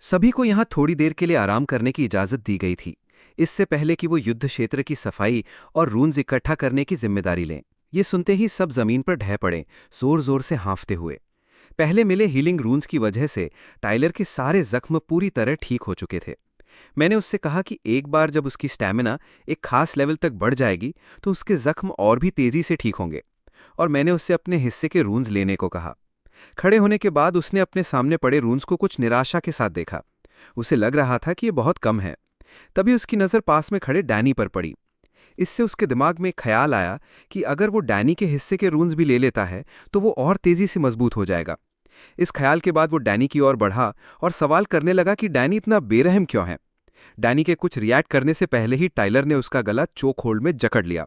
सभी को यहाँ थोड़ी देर के लिए आराम करने की इजाज़त दी गई थी, इससे पहले कि वो युद्ध क्षेत्र की सफाई और रून्स इकट्ठा करने की जिम्मेदारी लें। ये सुनते ही सब जमीन पर ढह पड़े, जोर जोर से हाँफते हुए। पहले मिले हीलिंग रून्स की वजह से टाइलर के सारे जख्म पूरी तरह ठीक हो चुके थे। मैंने उससे कहा कि एक बार जब उसकी स्टैमिना एक खास लेवल तक बढ़ जाएगी तो उसके जख्म और भी तेजी से ठीक होंगे, और मैंने उससे अपने हिस्से के रून्स लेने को कहा। खड़े होने के बाद उसने अपने सामने पड़े रून्स को कुछ निराशा के साथ देखा। उसे लग रहा था कि ये बहुत कम है। तभी उसकी नज़र पास में खड़े डैनी पर पड़ी। इससे उसके दिमाग में एक ख्याल आया कि अगर वो डैनी के हिस्से के रून्स भी ले लेता है तो वो और तेजी से मजबूत हो जाएगा। इस ख्याल के बाद वो डैनी की ओर बढ़ा और सवाल करने लगा कि डैनी इतना बेरहम क्यों है। डैनी के कुछ रिएक्ट करने से पहले ही टाइलर ने उसका गला चोक होल्ड में जकड़ लिया।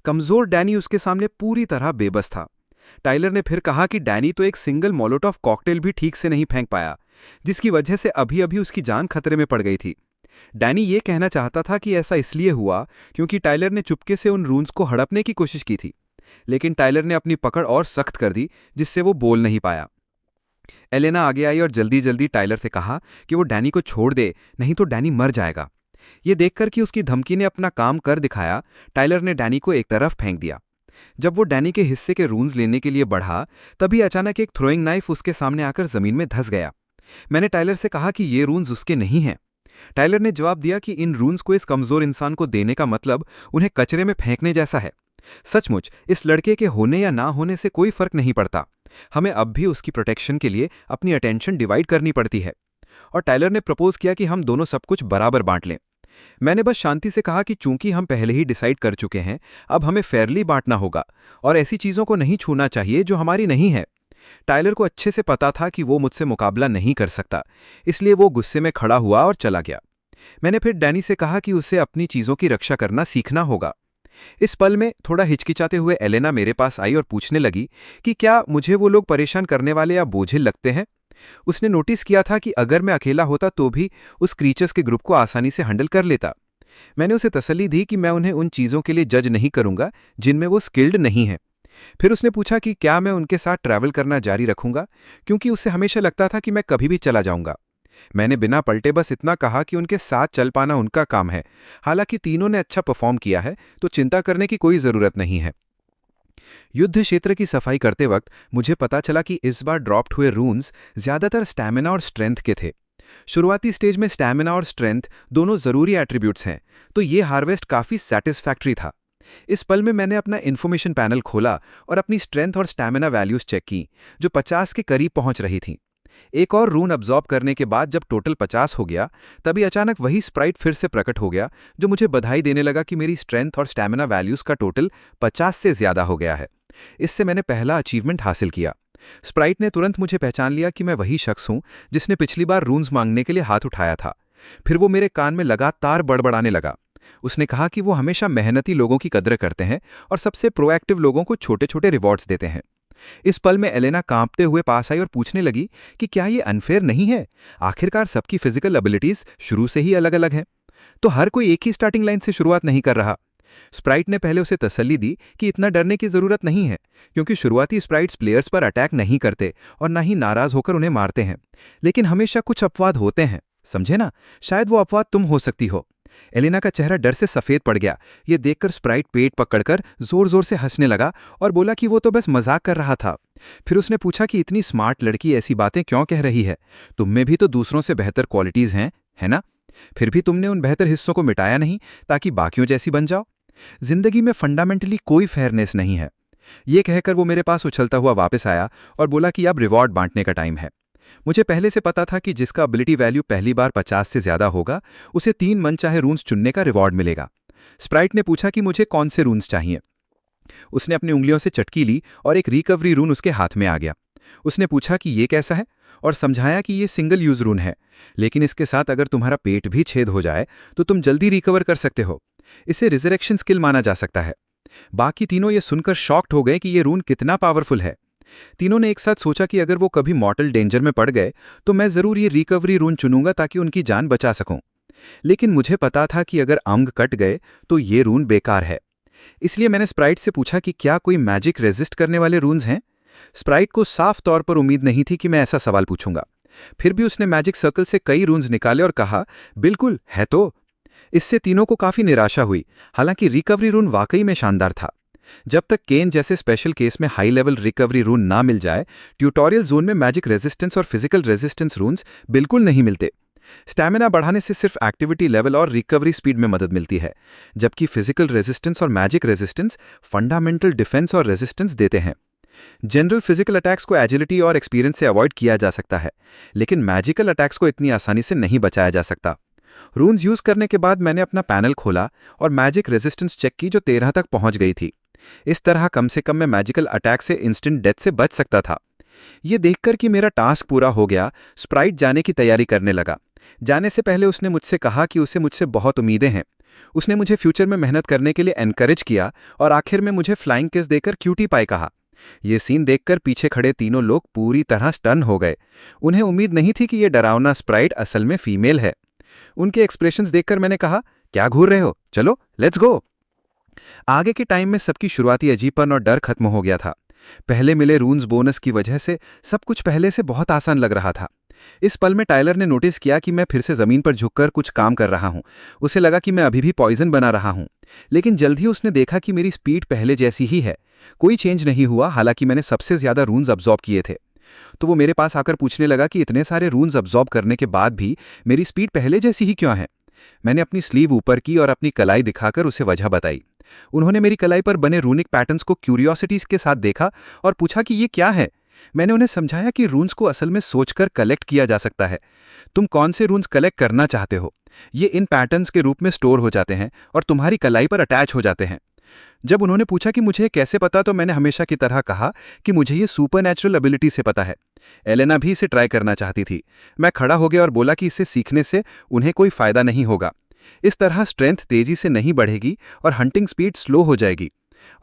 कमजोर डैनी उसके सामने पूरी तरह बेबस था। टाइलर ने फिर कहा कि डैनी तो एक सिंगल मोलोटॉव कॉकटेल भी ठीक से नहीं फेंक पाया, जिसकी वजह से अभी अभी उसकी जान खतरे में पड़ गई थी। डैनी ये कहना चाहता था कि ऐसा इसलिए हुआ क्योंकि टाइलर ने चुपके से उन रून्स को हड़पने की कोशिश की थी, लेकिन टाइलर ने अपनी पकड़ और सख्त कर दी, जिससे वो बोल नहीं पाया। एलेना आगे आई और जल्दी जल्दी टाइलर से कहा कि वो डैनी को छोड़ दे, नहीं तो डैनी मर जाएगा। ये देखकर कि उसकी धमकी ने अपना काम कर दिखाया, टाइलर ने डैनी को एक तरफ फेंक दिया। जब वो डैनी के हिस्से के रून्स लेने के लिए बढ़ा, तभी अचानक एक थ्रोइंग नाइफ उसके सामने आकर जमीन में धंस गया। मैंने टाइलर से कहा कि ये रून्स उसके नहीं हैं। टाइलर ने जवाब दिया कि इन रून्स को इस कमजोर इंसान को देने का मतलब उन्हें कचरे में फेंकने जैसा है। सचमुच इस लड़के के होने या ना होने से कोई फर्क नहीं पड़ता। हमें अब भी उसकी प्रोटेक्शन के लिए अपनी अटेंशन डिवाइड करनी पड़ती है। और टाइलर ने प्रपोज किया कि हम दोनों सब कुछ बराबर बांट लें। मैंने बस शांति से कहा कि चूंकि हम पहले ही डिसाइड कर चुके हैं, अब हमें फेयरली बांटना होगा और ऐसी चीजों को नहीं छूना चाहिए जो हमारी नहीं है। टाइलर को अच्छे से पता था कि वो मुझसे मुकाबला नहीं कर सकता, इसलिए वो गुस्से में खड़ा हुआ और चला गया। मैंने फिर डैनी से कहा कि उसे अपनी चीजों की रक्षा करना सीखना होगा। इस पल में थोड़ा हिचकिचाते हुए एलेना मेरे पास आई और पूछने लगी कि क्या मुझे वो लोग परेशान करने वाले या बोझिल लगते हैं। उसने नोटिस किया था कि अगर मैं अकेला होता तो भी उस क्रीचर्स के ग्रुप को आसानी से हैंडल कर लेता। मैंने उसे तसल्ली दी कि मैं उन्हें उन चीज़ों के लिए जज नहीं करूंगा जिनमें वो स्किल्ड नहीं हैं। फिर उसने पूछा कि क्या मैं उनके साथ ट्रैवल करना जारी रखूंगा, क्योंकि उसे हमेशा लगता था कि मैं कभी भी चला जाऊंगा। मैंने बिना पलटे बस इतना कहा कि उनके साथ चल पाना उनका काम है। हालांकि तीनों ने अच्छा परफॉर्म किया है, तो चिंता करने की कोई ज़रूरत नहीं है। युद्ध क्षेत्र की सफाई करते वक्त मुझे पता चला कि इस बार ड्रॉप्ड हुए रून्स ज्यादातर स्टैमिना और स्ट्रेंथ के थे। शुरुआती स्टेज में स्टैमिना और स्ट्रेंथ दोनों जरूरी एट्रीब्यूट्स हैं, तो ये हार्वेस्ट काफी सेटिस्फैक्ट्री था। इस पल में मैंने अपना इन्फॉर्मेशन पैनल खोला और अपनी स्ट्रेंथ और स्टैमिना वैल्यूज चेक की, जो 50 के करीब पहुंच रही थीं। एक और रून अब्जॉर्ब करने के बाद जब टोटल 50 हो गया, तभी अचानक वही स्प्राइट फिर से प्रकट हो गया, जो मुझे बधाई देने लगा कि मेरी स्ट्रेंथ और स्टैमिना वैल्यूज का टोटल 50 से ज्यादा हो गया है। इससे मैंने पहला अचीवमेंट हासिल किया। स्प्राइट ने तुरंत मुझे पहचान लिया कि मैं वही शख्स हूं जिसने पिछली बार रून्स मांगने के लिए हाथ उठाया था। फिर वो मेरे कान में लगातार बड़बड़ाने लगा। उसने कहा कि वो हमेशा मेहनती लोगों की कद्र करते हैं और सबसे प्रोएक्टिव लोगों को छोटे छोटे रिवॉर्ड्स देते हैं। इस पल में एलेना कांपते हुए पास आई और पूछने लगी कि क्या ये अनफेयर नहीं है। आखिरकार सबकी फिजिकल एबिलिटीज शुरू से ही अलग अलग हैं, तो हर कोई एक ही स्टार्टिंग लाइन से शुरुआत नहीं कर रहा। स्प्राइट ने पहले उसे तसल्ली दी कि इतना डरने की जरूरत नहीं है, क्योंकि शुरुआती स्प्राइट्स प्लेयर्स पर अटैक नहीं करते और ना ही नाराज होकर उन्हें मारते हैं। लेकिन हमेशा कुछ अपवाद होते हैं, समझे ना। शायद वो अपवाद तुम हो सकती हो। एलिना का चेहरा डर से सफेद पड़ गया। ये देखकर स्प्राइट पेट पकड़कर जोर जोर से हंसने लगा और बोला कि वो तो बस मजाक कर रहा था। फिर उसने पूछा कि इतनी स्मार्ट लड़की ऐसी बातें क्यों कह रही है। तुम में भी तो दूसरों से बेहतर क्वालिटीज हैं, है ना? फिर भी तुमने उन बेहतर हिस्सों को मिटाया नहीं ताकि बाकियों जैसी बन जाओ। जिंदगी में फंडामेंटली कोई फेयरनेस नहीं है। ये कहकर वो मेरे पास उछलता हुआ वापस आया और बोला कि अब रिवॉर्ड बांटने का टाइम है। मुझे पहले से पता था कि जिसका एबिलिटी वैल्यू पहली बार 50 से ज्यादा होगा, उसे 3 मनचाहे रून्स चुनने का रिवॉर्ड मिलेगा। स्प्राइट ने पूछा कि मुझे कौन से रून्स चाहिए। उसने अपनी उंगलियों से चटकी ली और एक रिकवरी रून उसके हाथ में आ गया। उसने पूछा कि ये कैसा है और समझाया कि ये सिंगल यूज रून है, लेकिन इसके साथ अगर तुम्हारा पेट भी छेद हो जाए तो तुम जल्दी रिकवर कर सकते हो। इसे रिजरेक्शन स्किल माना जा सकता है। बाकी तीनों ये सुनकर शॉक्ड हो गए कि ये रून कितना पावरफुल है। तीनों ने एक साथ सोचा कि अगर वो कभी मॉर्टल डेंजर में पड़ गए तो मैं जरूर ये रिकवरी रून चुनूंगा ताकि उनकी जान बचा सकूं। लेकिन मुझे पता था कि अगर अंग कट गए तो ये रून बेकार है। इसलिए मैंने स्प्राइट से पूछा कि क्या कोई मैजिक रेजिस्ट करने वाले रून्स हैं। स्प्राइट को साफ तौर पर उम्मीद नहीं थी कि मैं ऐसा सवाल पूछूंगा, फिर भी उसने मैजिक सर्कल से कई रून्स निकाले और कहा, बिल्कुल है तो। इससे तीनों को काफी निराशा हुई। हालांकि रिकवरी रून वाकई में शानदार था। जब तक केन जैसे स्पेशल केस में हाई लेवल रिकवरी रून ना मिल जाए, ट्यूटोरियल जोन में मैजिक रेजिस्टेंस और फिजिकल रेजिस्टेंस रून्स बिल्कुल नहीं मिलते। स्टैमिना बढ़ाने से सिर्फ एक्टिविटी लेवल और रिकवरी स्पीड में मदद मिलती है, जबकि फिजिकल रेजिस्टेंस और मैजिक रेजिस्टेंस फंडामेंटल डिफेंस और रेजिस्टेंस देते हैं। जनरल फिजिकल अटैक्स को एजिलिटी और एक्सपीरियंस से अवॉइड किया जा सकता है, लेकिन मैजिकल अटैक्स को इतनी आसानी से नहीं बचाया जा सकता। रून्स यूज करने के बाद मैंने अपना पैनल खोला और मैजिक रेजिस्टेंस चेक की, जो 13 तक पहुंच गई थी। इस तरह कम से कम मैं मैजिकल अटैक से इंस्टेंट डेथ से बच सकता था। यह देखकर कि मेरा टास्क पूरा हो गया, स्प्राइट जाने की तैयारी करने लगा। जाने से पहले उसने मुझसे कहा कि उसे मुझसे बहुत उम्मीदें हैं। उसने मुझे फ्यूचर में मेहनत करने के लिए एनकरेज किया और आखिर में मुझे फ्लाइंग किस देकर क्यूटी पाई कहा। यह सीन देखकर पीछे खड़े तीनों लोग पूरी तरह स्टन हो गए। उन्हें उम्मीद नहीं थी कि यह डरावना स्प्राइट असल में फीमेल है। उनके एक्सप्रेशंस देखकर मैंने कहा, क्या घूर रहे हो, चलो लेट्स गो। आगे के टाइम में सबकी शुरुआती अजीबपन और डर खत्म हो गया था। पहले मिले रून्स बोनस की वजह से सब कुछ पहले से बहुत आसान लग रहा था। इस पल में टाइलर ने नोटिस किया कि मैं फिर से जमीन पर झुककर कुछ काम कर रहा हूं। उसे लगा कि मैं अभी भी पॉइजन बना रहा हूं, लेकिन जल्द ही उसने देखा कि मेरी स्पीड पहले जैसी ही है। कोई चेंज नहीं हुआ, हालांकि मैंने सबसे ज्यादा रून्स अब्जॉर्ब किए थे। तो वो मेरे पास आकर पूछने लगा कि इतने सारे रून्स अब्जॉर्ब करने के बाद भी मेरी स्पीड पहले जैसी ही क्यों है। मैंने अपनी स्लीव ऊपर की और अपनी कलाई दिखाकर उसे वजह बताई। उन्होंने मेरी कलाई पर बने रूनिक पैटर्न्स को क्यूरियोसिटीज के साथ देखा और पूछा कि ये क्या है। मैंने उन्हें समझाया कि रून्स को असल में सोचकर कलेक्ट किया जा सकता है। तुम कौन से रून्स कलेक्ट करना चाहते हो, ये इन पैटर्न्स के रूप में स्टोर हो जाते हैं और तुम्हारी कलाई पर अटैच हो जाते हैं। जब उन्होंने पूछा कि मुझे कैसे पता, तो मैंने हमेशा की तरह कहा कि मुझे ये सुपरनैचुरल एबिलिटी से पता है। एलेना भी इसे ट्राई करना चाहती थी। मैं खड़ा हो गया और बोला कि इसे सीखने से उन्हें कोई फायदा नहीं होगा। इस तरह स्ट्रेंथ तेजी से नहीं बढ़ेगी और हंटिंग स्पीड स्लो हो जाएगी,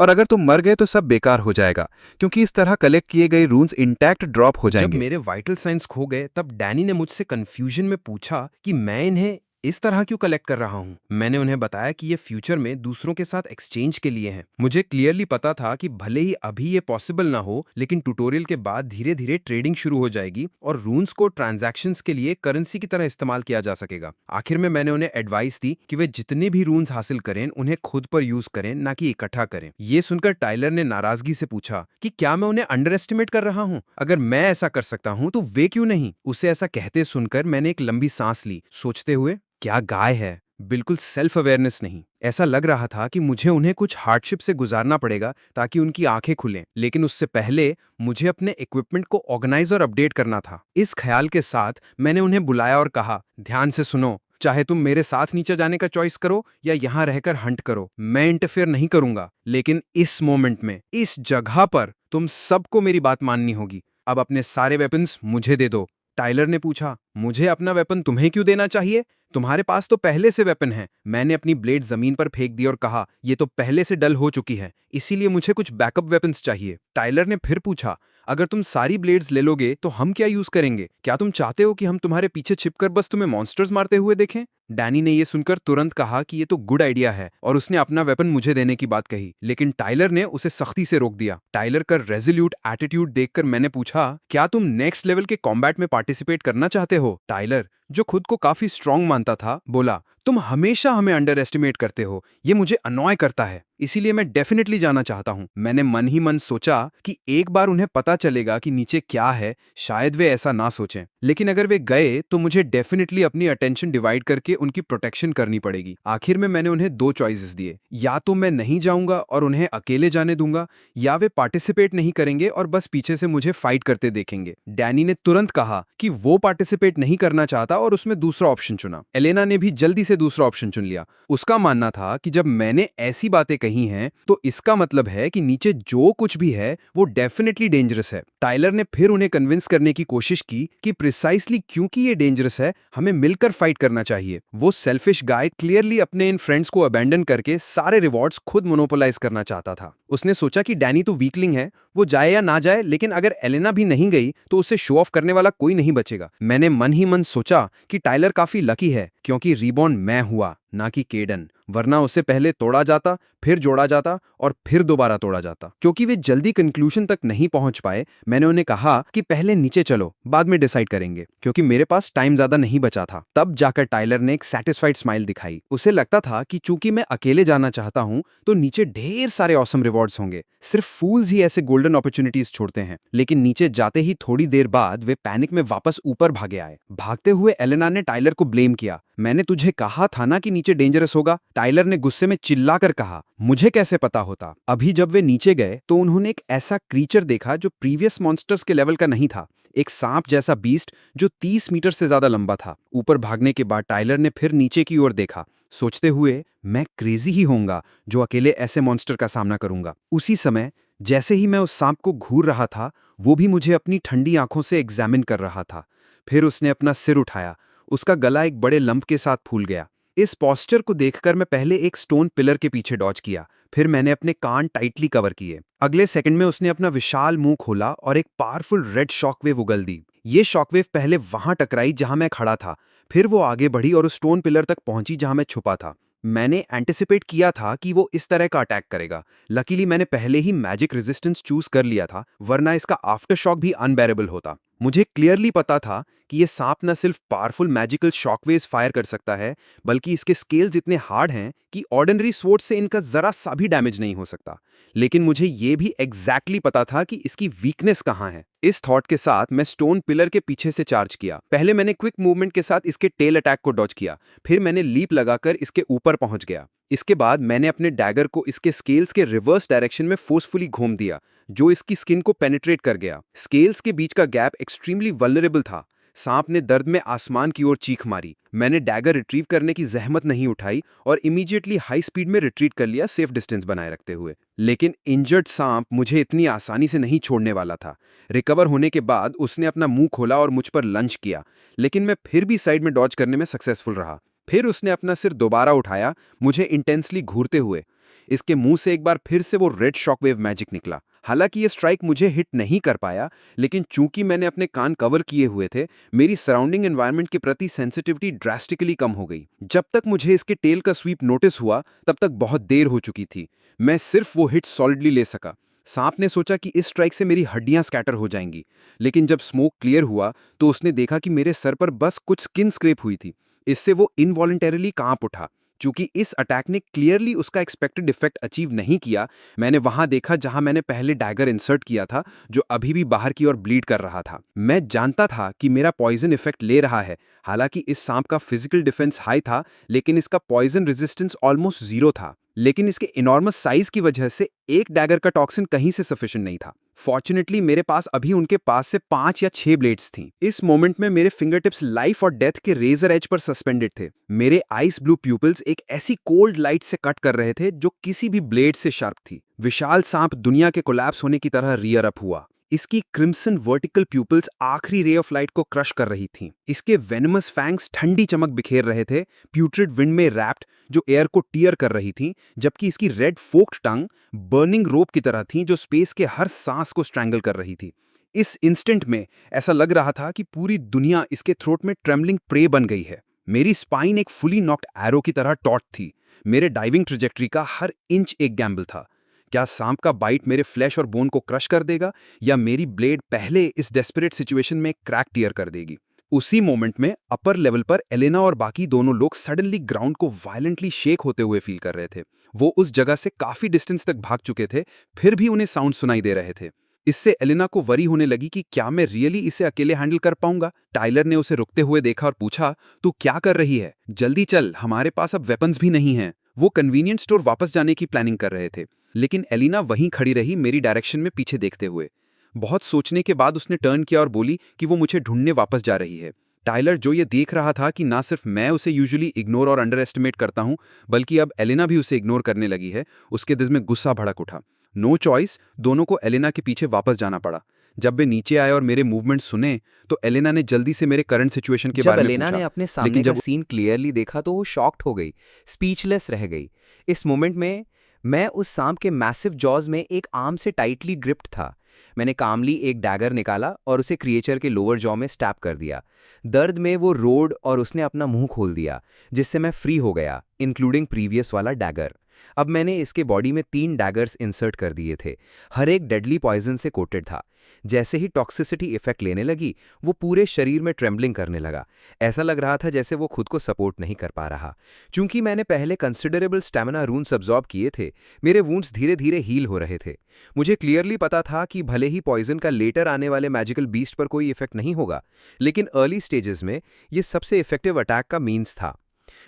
और अगर तुम मर गए तो सब बेकार हो जाएगा, क्योंकि इस तरह कलेक्ट किए गए रून्स इंटैक्ट ड्रॉप हो जाएंगे। जब मेरे वाइटल साइंस खो गए तब डैनी ने मुझसे कंफ्यूजन में पूछा कि मैं इन्हें इस तरह क्यों कलेक्ट कर रहा हूं। मैंने उन्हें बताया कि ये फ्यूचर में दूसरों के साथ एक्सचेंज के लिए हैं। मुझे क्लियरली पता था कि भले ही अभी ये पॉसिबल ना हो, लेकिन ट्यूटोरियल के बाद धीरे धीरे ट्रेडिंग शुरू हो जाएगी और रून्स को ट्रांजैक्शंस के लिए करेंसी की तरह इस्तेमाल किया जा सकेगा। आखिर में मैंने उन्हें एडवाइस दी कि वे जितने भी रून्स हासिल करें उन्हें खुद पर यूज करें, ना कि इकट्ठा करें। ये सुनकर टाइलर ने नाराजगी से पूछा कि क्या मैं उन्हें अंडर एस्टिमेट कर रहा हूं? अगर मैं ऐसा कर सकता हूं तो वे क्यों नहीं? उसे ऐसा कहते सुनकर मैंने एक लंबी सांस ली, सोचते हुए, क्या गाय है, बिल्कुल सेल्फ अवेयरनेस नहीं। ऐसा लग रहा था कि मुझे उन्हें कुछ हार्डशिप से गुजारना पड़ेगा ताकि उनकी आंखें खुलें, लेकिन उससे पहले मुझे अपने इक्विपमेंट को ऑर्गेनाइज और अपडेट करना था। इस ख्याल के साथ मैंने उन्हें बुलाया और कहा, ध्यान से सुनो, चाहे तुम मेरे साथ नीचे जाने का चॉइस करो या यहां रहकर हंट करो, मैं इंटरफेयर नहीं करूंगा, लेकिन इस मोमेंट में, इस जगह पर तुम सबको मेरी बात माननी होगी। अब अपने सारे वेपन्स मुझे दे दो। टाइलर ने पूछा, मुझे अपना वेपन तुम्हें क्यों देना चाहिए? तुम्हारे पास तो पहले से वेपन है। मैंने अपनी ब्लेड जमीन पर फेंक दी और कहा, ये तो पहले से डल हो चुकी है, इसीलिए मुझे कुछ बैकअप वेपन्स चाहिए। टाइलर ने फिर पूछा, अगर तुम सारी ब्लेड्स ले लोगे तो हम क्या यूज करेंगे? क्या तुम चाहते हो कि हम तुम्हारे पीछे छिपकर बस तुम्हें मॉन्स्टर्स मारते हुए देखें? डैनी ने यह सुनकर तुरंत कहा कि ये तो गुड आइडिया है और उसने अपना वेपन मुझे देने की बात कही, लेकिन टाइलर ने उसे सख्ती से रोक दिया। टाइलर का रेजोल्यूट एटीट्यूड देखकर मैंने पूछा, क्या तुम नेक्स्ट लेवल के कॉम्बैट में पार्टिसिपेट करना चाहते हो? टाइलर, जो खुद को काफी स्ट्रांग मानता था, बोला, तुम हमेशा हमें अंडर एस्टिमेट करते हो, ये मुझे अनॉय करता है, इसीलिए मैं डेफिनेटली जाना चाहता हूं। मैंने मन ही मन सोचा कि एक बार उन्हें पता चलेगा कि नीचे क्या है, शायद वे ऐसा ना सोचें, लेकिन अगर वे गए तो मुझे डेफिनेटली अपनी अटेंशन डिवाइड करके उनकी प्रोटेक्शन करनी पड़ेगी। आखिर में मैंने उन्हें दो चॉइसेस दिए, या तो मैं नहीं जाऊंगा और उन्हें अकेले जाने दूंगा, या वे पार्टिसिपेट नहीं करेंगे और बस पीछे से मुझे फाइट करते देखेंगे। डैनी ने तुरंत कहा कि वो पार्टिसिपेट नहीं करना चाहता और उसमें दूसरा ऑप्शन चुना। एलेना ने भी जल्दी से दूसरा ऑप्शन चुन लिया। उसका मानना था कि जब मैंने ऐसी बातें कही हैं तो इसका मतलब है कि नीचे जो कुछ भी है वो डेफिनेटली डेंजरस है। टाइलर ने फिर उन्हें कन्विंस करने की कोशिश की कि प्रिसाइसली क्योंकि ये डेंजरस है, हमें मिलकर फाइट करना चाहिए। वो सेल्फिश गाय क्लियरली अपने इन फ्रेंड्स को अबैंडन करके सारे रिवॉर्ड्स खुद मोनोपोलाइज करना चाहता था। उसने सोचा कि डैनी तो वीकलिंग है, वो जाए या ना जाए, लेकिन अगर एलेना भी नहीं गई तो उसे शो ऑफ करने वाला कोई नहीं बचेगा। मैंने मन ही मन सोचा कि टाइलर काफी लकी है क्योंकि रीबॉर्न मैं हुआ, ना कि केडन, वरना उसे पहले तोड़ा जाता, फिर जोड़ा जाता और फिर दोबारा तोड़ा जाता। क्योंकि वे जल्दी कंक्लूजन तक नहीं पहुंच पाए, मैंने उन्हें कहा कि पहले नीचे चलो, बाद में डिसाइड करेंगे, क्योंकि मेरे पास टाइम ज्यादा नहीं बचा था। तब जाकर टाइलर ने एक सैटिस्फाइड स्माइल दिखाई। उसे लगता था कि चूंकि मैं अकेले जाना चाहता हूं, तो नीचे ढेर सारे ऑसम रिवॉर्ड्स होंगे। सिर्फ फूल्स ही ऐसे गोल्डन अपॉर्चुनिटीज छोड़ते हैं। लेकिन नीचे जाते ही थोड़ी देर बाद वे पैनिक में वापस ऊपर भागे आए। भागते हुए एलेना ने टाइलर को ब्लेम किया। मैंने तुझे कहा था ना कि नीचे डेंजरस होगा, टाइलर ने गुस्से में चिल्लाकर कहा। मुझे कैसे पता होता? अभी जब वे नीचे गए तो उन्होंने एक ऐसा क्रीचर देखा जो प्रीवियस मॉन्स्टर्स के लेवल का नहीं था। एक सांप जैसा बीस्ट जो 30 मीटर से ज्यादा लंबा था। ऊपर भागने के बाद टाइलर ने फिर नीचे की ओर देखा, सोचते हुए मैं क्रेजी ही होऊंगा जो अकेले ऐसे मॉन्स्टर का सामना करूंगा। उसी समय जैसे ही मैं उस सांप को घूर रहा था, वो भी मुझे अपनी ठंडी आंखों से एग्जामिन कर रहा था। फिर उसने अपना सिर उठाया। उसका गला एक बड़े लंप के साथ फूल गया। इस पॉस्चर को देखकर मैं पहले एक स्टोन पिलर के पीछे डॉज किया, फिर मैंने अपने कान टाइटली कवर किए। अगले सेकंड में उसने अपना विशाल मुंह खोला और एक पावरफुल रेड शॉकवेव उगल दी। ये शॉकवेव पहले वहां टकराई जहां मैं खड़ा था, फिर वो आगे बढ़ी और उस स्टोन पिलर तक पहुंची जहां मैं छुपा था। मैंने एंटिसिपेट किया था कि वो इस तरह का अटैक करेगा। लकीली मैंने पहले ही मैजिक रेजिस्टेंस चूज कर लिया था, वरना इसका आफ्टर शॉक भी अनबेरेबल होता। मुझे क्लियरली पता था कि ये सांप न सिर्फ पावरफुल मैजिकल शॉकवेव्स फायर कर सकता है, बल्कि इसके स्केल्स इतने हार्ड हैं कि ऑर्डिनरी स्वॉर्ड से इनका जरा सा भी डैमेज नहीं हो सकता। लेकिन मुझे ये भी एग्जैक्टली पता था कि इसकी वीकनेस कहाँ है। इस थॉट के साथ मैं स्टोन पिलर के पीछे से चार्ज किया। पहले मैंने क्विक मूवमेंट के साथ इसके टेल अटैक को डॉज किया, फिर मैंने लीप लगाकर इसके ऊपर पहुंच गया। इसके बाद मैंने अपने डैगर को इसके स्केल्स के रिवर्स डायरेक्शन में फोर्सफुली घूम दिया, जो इसकी स्किन को पेनिट्रेट कर गया। स्केल्स के बीच का गैप एक्सट्रीमली वल्नरेबल था। सांप ने दर्द में आसमान की ओर चीख मारी। मैंने डैगर रिट्रीव करने की जहमत नहीं उठाई और इमीडिएटली हाई स्पीड में रिट्रीट कर लिया, सेफ डिस्टेंस बनाए रखते हुए। लेकिन इंजर्ड सांप मुझे इतनी आसानी से नहीं छोड़ने वाला था। रिकवर होने के बाद उसने अपना मुंह खोला और मुझ पर लंच किया, लेकिन मैं फिर भी साइड में डॉज करने में सक्सेसफुल रहा। फिर उसने अपना सिर दोबारा उठाया, मुझे इंटेंसली घूरते हुए। इसके मुंह से एक बार फिर से वो रेड शॉकवेव मैजिक निकला। हालांकि ये स्ट्राइक मुझे हिट नहीं कर पाया, लेकिन चूंकि मैंने अपने कान कवर किए हुए थे, मेरी सराउंडिंग एनवायरनमेंट के प्रति सेंसिटिविटी ड्रास्टिकली कम हो गई। जब तक मुझे इसके टेल का स्वीप नोटिस हुआ, तब तक बहुत देर हो चुकी थी। मैं सिर्फ वो हिट सॉलिडली ले सका। सांप ने सोचा कि इस स्ट्राइक से मेरी हड्डियां स्कैटर हो जाएंगी, लेकिन जब स्मोक क्लियर हुआ तो उसने देखा कि मेरे सर पर बस कुछ स्किन स्क्रैप हुई थी। इससे वो इनवॉलंटरीली कांप उठा। चूंकि इस अटैक ने क्लियरली उसका एक्सपेक्टेड इफेक्ट अचीव नहीं किया, मैंने वहां देखा जहां मैंने पहले डैगर इंसर्ट किया था, जो अभी भी बाहर की ओर ब्लीड कर रहा था। मैं जानता था कि मेरा पॉइजन इफेक्ट ले रहा है। हालांकि इस सांप का फिजिकल डिफेंस हाई था, लेकिन इसका पॉइजन रेजिस्टेंस ऑलमोस्ट जीरो था। लेकिन इसके इनॉर्मस साइज की वजह से एक डैगर का टॉक्सिन कहीं से सफिशिएंट नहीं था। फॉर्चुनेटली मेरे पास अभी उनके पास से 5 या 6 ब्लेड्स थीं। इस मोमेंट में मेरे फिंगरटिप्स लाइफ और डेथ के रेजर एज पर सस्पेंडेड थे। मेरे आइस ब्लू प्यूपिल्स एक ऐसी कोल्ड लाइट से कट कर रहे थे जो किसी भी ब्लेड से शार्प थी। विशाल सांप दुनिया के कोलैप्स होने की तरह रियर अप हुआ। इसकी क्रिम्सन वर्टिकल प्यूपिल्स आखिरी रे ऑफ लाइट को क्रश कर रही थीं। इसके वेनमस फैंग्स ठंडी चमक बिखेर रहे थे, प्यूट्रिड विंड में रैप्ड, जो एयर को टीयर कर रही थीं, जबकि इसकी रेड फोक्ड टंग बर्निंग रोप की तरह थी जो स्पेस के हर सांस को स्ट्रैंगल कर रही थी। इस इंस्टेंट में ऐसा लग रहा था कि पूरी दुनिया इसके थ्रोट में ट्रेमलिंग प्रे बन गई है। मेरी स्पाइन एक फुली नॉक्ड एरो की तरह टॉट थी। मेरे डाइविंग ट्रेजेक्ट्री का हर इंच एक गैम्बल था। क्या सांप का बाइट मेरे फ्लैश और बोन को क्रश कर देगा, या मेरी ब्लेड पहले इस डेस्परेट सिचुएशन में क्रैक टीयर कर देगी? उसी मोमेंट में अपर लेवल पर एलेना और बाकी दोनों लोग सडनली ग्राउंड को वायलेंटली शेक होते हुए फील कर रहे थे। वो उस जगह से काफी डिस्टेंस तक भाग चुके थे, फिर भी उन्हें साउंड सुनाई दे रहे थे। इससे एलेना को वरी होने लगी कि क्या मैं रियली इसे अकेले हैंडल कर पाऊंगा। टाइलर ने उसे रुकते हुए देखा और पूछा, तू क्या कर रही है? जल्दी चल, हमारे पास अब वेपन्स भी नहीं हैं। वो कन्वीनियंट स्टोर वापस जाने की प्लानिंग कर रहे थे, लेकिन एलिना वहीं खड़ी रही, मेरी डायरेक्शन में पीछे देखते हुए। बहुत सोचने के बाद उसने टर्न किया और बोली कि वो मुझे ढूंढने वापस जा रही है। टाइलर, जो ये देख रहा था कि ना सिर्फ मैं उसे यूजुअली इग्नोर और अंडर एस्टिमेट करता हूं, बल्कि अब एलिना भी उसे इग्नोर करने लगी है, उसके दिल में गुस्सा भड़क उठा। नो चॉइस, दोनों को एलिना के पीछे वापस जाना पड़ा। जब वे नीचे आए और मेरे मूवमेंट सुने, तो एलिना ने जल्दी से मेरे करंट सिचुएशन के बारे में पूछा। एलेना ने अपने सामने लेकिन का जब सीन क्लियरली देखा तो वो शॉक्ड हो गई, स्पीचलेस रह गई। इस मोमेंट में मैं उस सांप के मैसिव जॉज में एक आर्म से टाइटली ग्रिप्ड था। मैंने कामली एक डैगर निकाला और उसे क्रिएचर के लोअर जॉ में स्टैप कर दिया। दर्द में वो रोड और उसने अपना मुंह खोल दिया, जिससे मैं फ्री हो गया, इंक्लूडिंग प्रीवियस वाला डैगर। अब मैंने इसके बॉडी में 3 डैगर्स इंसर्ट कर दिए थे। हर एक डेडली पॉइजन से कोटेड था। जैसे ही टॉक्सिसिटी इफेक्ट लेने लगी, वो पूरे शरीर में ट्रेम्बलिंग करने लगा। ऐसा लग रहा था जैसे वो खुद को सपोर्ट नहीं कर पा रहा। चूंकि मैंने पहले कंसिडरेबल स्टैमिना रून्स अब्जॉर्ब किए थे, मेरे वुंड्स धीरे धीरे हील हो रहे थे। मुझे क्लियरली पता था कि भले ही पॉइजन का लेटर आने वाले मैजिकल बीस्ट पर कोई इफेक्ट नहीं होगा, लेकिन अर्ली स्टेजेस में ये सबसे इफेक्टिव अटैक का मीन्स था।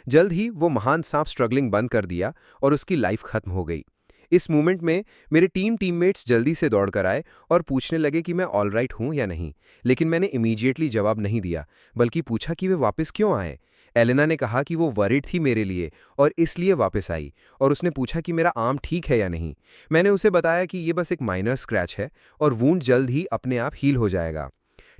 जल्द ही वो महान सांप स्ट्रगलिंग बंद कर दिया और उसकी लाइफ खत्म हो गई। इस मोमेंट में मेरे टीममेट्स जल्दी से दौड़कर आए और पूछने लगे कि मैं ऑल राइट हूं या नहीं, लेकिन मैंने इमीडिएटली जवाब नहीं दिया, बल्कि पूछा कि वे वापस क्यों आए। एलेना ने कहा कि वो वरीड थी मेरे लिए और इसलिए वापस आई, और उसने पूछा कि मेरा आर्म ठीक है या नहीं। मैंने उसे बताया कि ये बस एक माइनर स्क्रैच है और वूंड जल्द ही अपने आप हील हो जाएगा।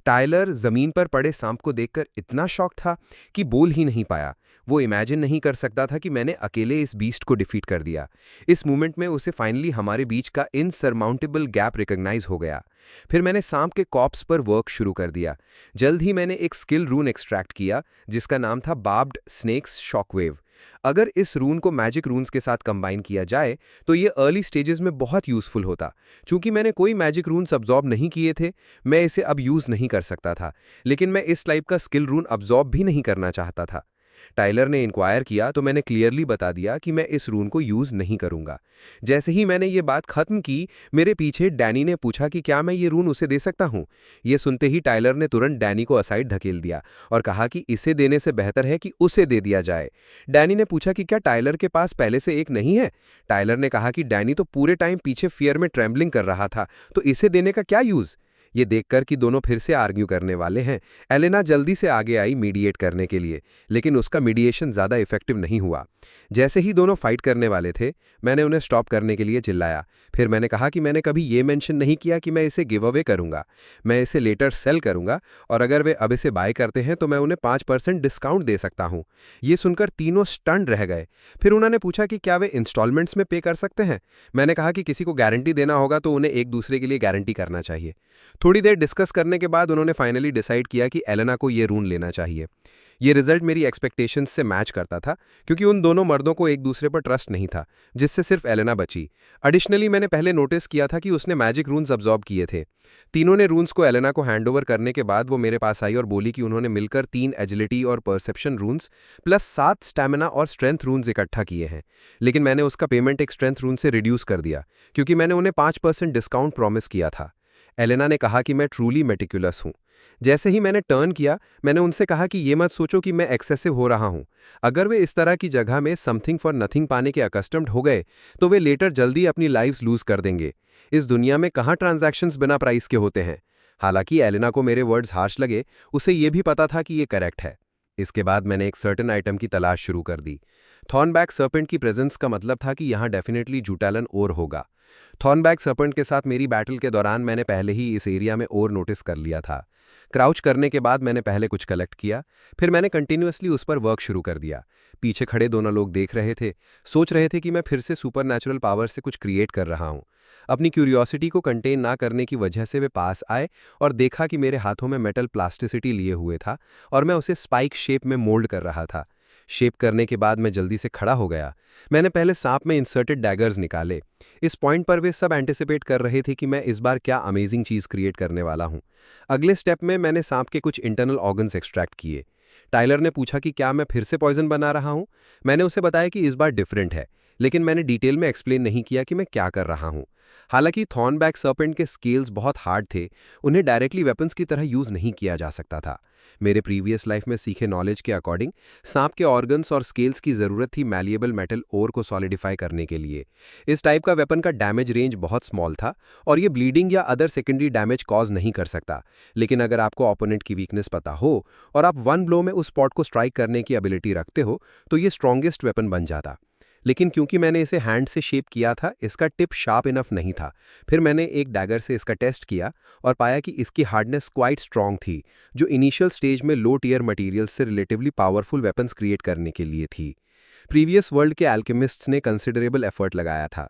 टायलर जमीन पर पड़े सांप को देखकर इतना शॉक था कि बोल ही नहीं पाया। वो इमेजिन नहीं कर सकता था कि मैंने अकेले इस बीस्ट को डिफीट कर दिया। इस मोमेंट में उसे फाइनली हमारे बीच का इनसरमाउंटेबल गैप रिकॉग्नाइज हो गया। फिर मैंने सांप के कॉप्स पर वर्क शुरू कर दिया। जल्द ही मैंने एक स्किल रून एक्सट्रैक्ट किया, जिसका नाम था बार्ब्ड स्नेक्स शॉकवेव। अगर इस रून को मैजिक रून्स के साथ कंबाइन किया जाए तो ये अर्ली स्टेजेस में बहुत यूजफुल होता। चूंकि मैंने कोई मैजिक रून्स अब्जॉर्ब नहीं किए थे, मैं इसे अब यूज नहीं कर सकता था, लेकिन मैं इस टाइप का स्किल रून अब्जॉर्ब भी नहीं करना चाहता था। टाइलर ने इंक्वायर किया तो मैंने क्लियरली बता दिया कि मैं इस रून को यूज नहीं करूंगा। जैसे ही मैंने ये बात खत्म की, मेरे पीछे डैनी ने पूछा कि क्या मैं ये रून उसे दे सकता हूं। ये सुनते ही टाइलर ने तुरंत डैनी को असाइड धकेल दिया और कहा कि इसे देने से बेहतर है कि उसे दे दिया जाए। डैनी ने पूछा कि क्या टाइलर के पास पहले से एक नहीं है। टाइलर ने कहा कि डैनी तो पूरे टाइम पीछे फियर में ट्रेम्बलिंग कर रहा था, तो इसे देने का क्या यूज। ये देखकर कि दोनों फिर से आर्ग्यू करने वाले हैं, एलेना जल्दी से आगे आई मीडिएट करने के लिए, लेकिन उसका मीडिएशन ज़्यादा इफेक्टिव नहीं हुआ। जैसे ही दोनों फाइट करने वाले थे, मैंने उन्हें स्टॉप करने के लिए चिल्लाया। फिर मैंने कहा कि मैंने कभी ये मेंशन नहीं किया कि मैं इसे गिव अवे करूंगा। मैं इसे लेटर सेल करूंगा, और अगर वे अब इसे बाय करते हैं तो मैं उन्हें 5% डिस्काउंट दे सकता हूं। ये सुनकर तीनों स्टन्ड रह गए। फिर उन्होंने पूछा कि क्या वे इंस्टॉलमेंट्स में पे कर सकते हैं। मैंने कहा कि किसी को गारंटी देना होगा तो उन्हें एक दूसरे के लिए गारंटी करना चाहिए। थोड़ी देर डिस्कस करने के बाद उन्होंने फाइनली डिसाइड किया कि एलेना को ये रून लेना चाहिए। ये रिजल्ट मेरी एक्सपेक्टेशंस से मैच करता था, क्योंकि उन दोनों मर्दों को एक दूसरे पर ट्रस्ट नहीं था, जिससे सिर्फ एलेना बची। एडिशनली मैंने पहले नोटिस किया था कि उसने मैजिक रून्स अब्जॉर्ब किए थे। तीनों ने रून्स को एलेना को हैंडओवर करने के बाद वो मेरे पास आई और बोली कि उन्होंने मिलकर 3 एजिलिटी और परसेप्शन रून्स प्लस 7 स्टैमिना और स्ट्रेंथ रून्स इकट्ठा किए हैं। लेकिन मैंने उसका पेमेंट एक स्ट्रेंथ रून से रिड्यूस कर दिया, क्योंकि मैंने उन्हें 5% डिस्काउंट प्रॉमिस किया था। एलेना ने कहा कि मैं ट्रूली मेटिकुलस हूं। जैसे ही मैंने टर्न किया, मैंने उनसे कहा कि ये मत सोचो कि मैं एक्सेसिव हो रहा हूं। अगर वे इस तरह की जगह में समथिंग फॉर नथिंग पाने के अकस्टम्ड हो गए, तो वे लेटर जल्दी अपनी लाइव्स लूज कर देंगे। इस दुनिया में कहाँ ट्रांजैक्शंस बिना प्राइस के होते हैं। हालांकि एलेना को मेरे वर्ड्स हार्श लगे, उसे यह भी पता था कि ये करेक्ट है। इसके बाद मैंने एक सर्टेन आइटम की तलाश शुरू कर दी। थॉर्नबैक सर्पेंट की प्रेजेंस का मतलब था कि यहाँ डेफिनेटली जूटालन ओर होगा। थॉर्नबैक सर्पेंट के साथ मेरी बैटल के दौरान मैंने पहले ही इस एरिया में ओर नोटिस कर लिया था। क्राउच करने के बाद मैंने पहले कुछ कलेक्ट किया, फिर मैंने कंटिन्यूअसली उस पर वर्क शुरू कर दिया। पीछे खड़े दोनों लोग देख रहे थे, सोच रहे थे कि मैं फिर से सुपरनैचुरल पावर से कुछ क्रिएट कर रहा हूँ। अपनी क्यूरियोसिटी को कंटेन ना करने की वजह से वे पास आए और देखा कि मेरे हाथों में मेटल प्लास्टिसिटी लिए हुए था और मैं उसे स्पाइक शेप में मोल्ड कर रहा था। शेप करने के बाद मैं जल्दी से खड़ा हो गया। मैंने पहले सांप में इंसर्टेड डैगर्स निकाले। इस पॉइंट पर वे सब एंटिसिपेट कर रहे थे कि मैं इस बार क्या अमेजिंग चीज़ क्रिएट करने वाला हूँ। अगले स्टेप में मैंने सांप के कुछ इंटरनल ऑर्गन्स एक्सट्रैक्ट किए। टाइलर ने पूछा कि क्या मैं फिर से पॉइजन बना रहा हूँ। मैंने उसे बताया कि इस बार डिफरेंट है, लेकिन मैंने डिटेल में एक्सप्लेन नहीं किया कि मैं क्या कर रहा हूँ। हालांकि थॉर्नबैक सर्पेंट के स्केल्स बहुत हार्ड थे, उन्हें डायरेक्टली वेपन्स की तरह यूज नहीं किया जा सकता था। मेरे प्रीवियस लाइफ में सीखे नॉलेज के अकॉर्डिंग सांप के ऑर्गन्स और स्केल्स की ज़रूरत थी मैलिएबल मेटल ओर को सॉलिडिफाई करने के लिए। इस टाइप का वेपन का डैमेज रेंज बहुत स्मॉल था और ये ब्लीडिंग या अदर सेकेंडरी डैमेज कॉज नहीं कर सकता। लेकिन अगर आपको ओपोनेंट की वीकनेस पता हो और आप वन ब्लो में उस स्पॉट को स्ट्राइक करने की एबिलिटी रखते हो, तो ये स्ट्रॉन्गेस्ट वेपन बन जाता। लेकिन क्योंकि मैंने इसे हैंड से शेप किया था, इसका टिप शार्प इनफ नहीं था। फिर मैंने एक डैगर से इसका टेस्ट किया और पाया कि इसकी हार्डनेस क्वाइट स्ट्रॉन्ग थी, जो इनिशियल स्टेज में लो टियर मटेरियल से रिलेटिवली पावरफुल वेपन्स क्रिएट करने के लिए थी। प्रीवियस वर्ल्ड के एल्केमिस्ट्स ने कंसिडरेबल एफर्ट लगाया था।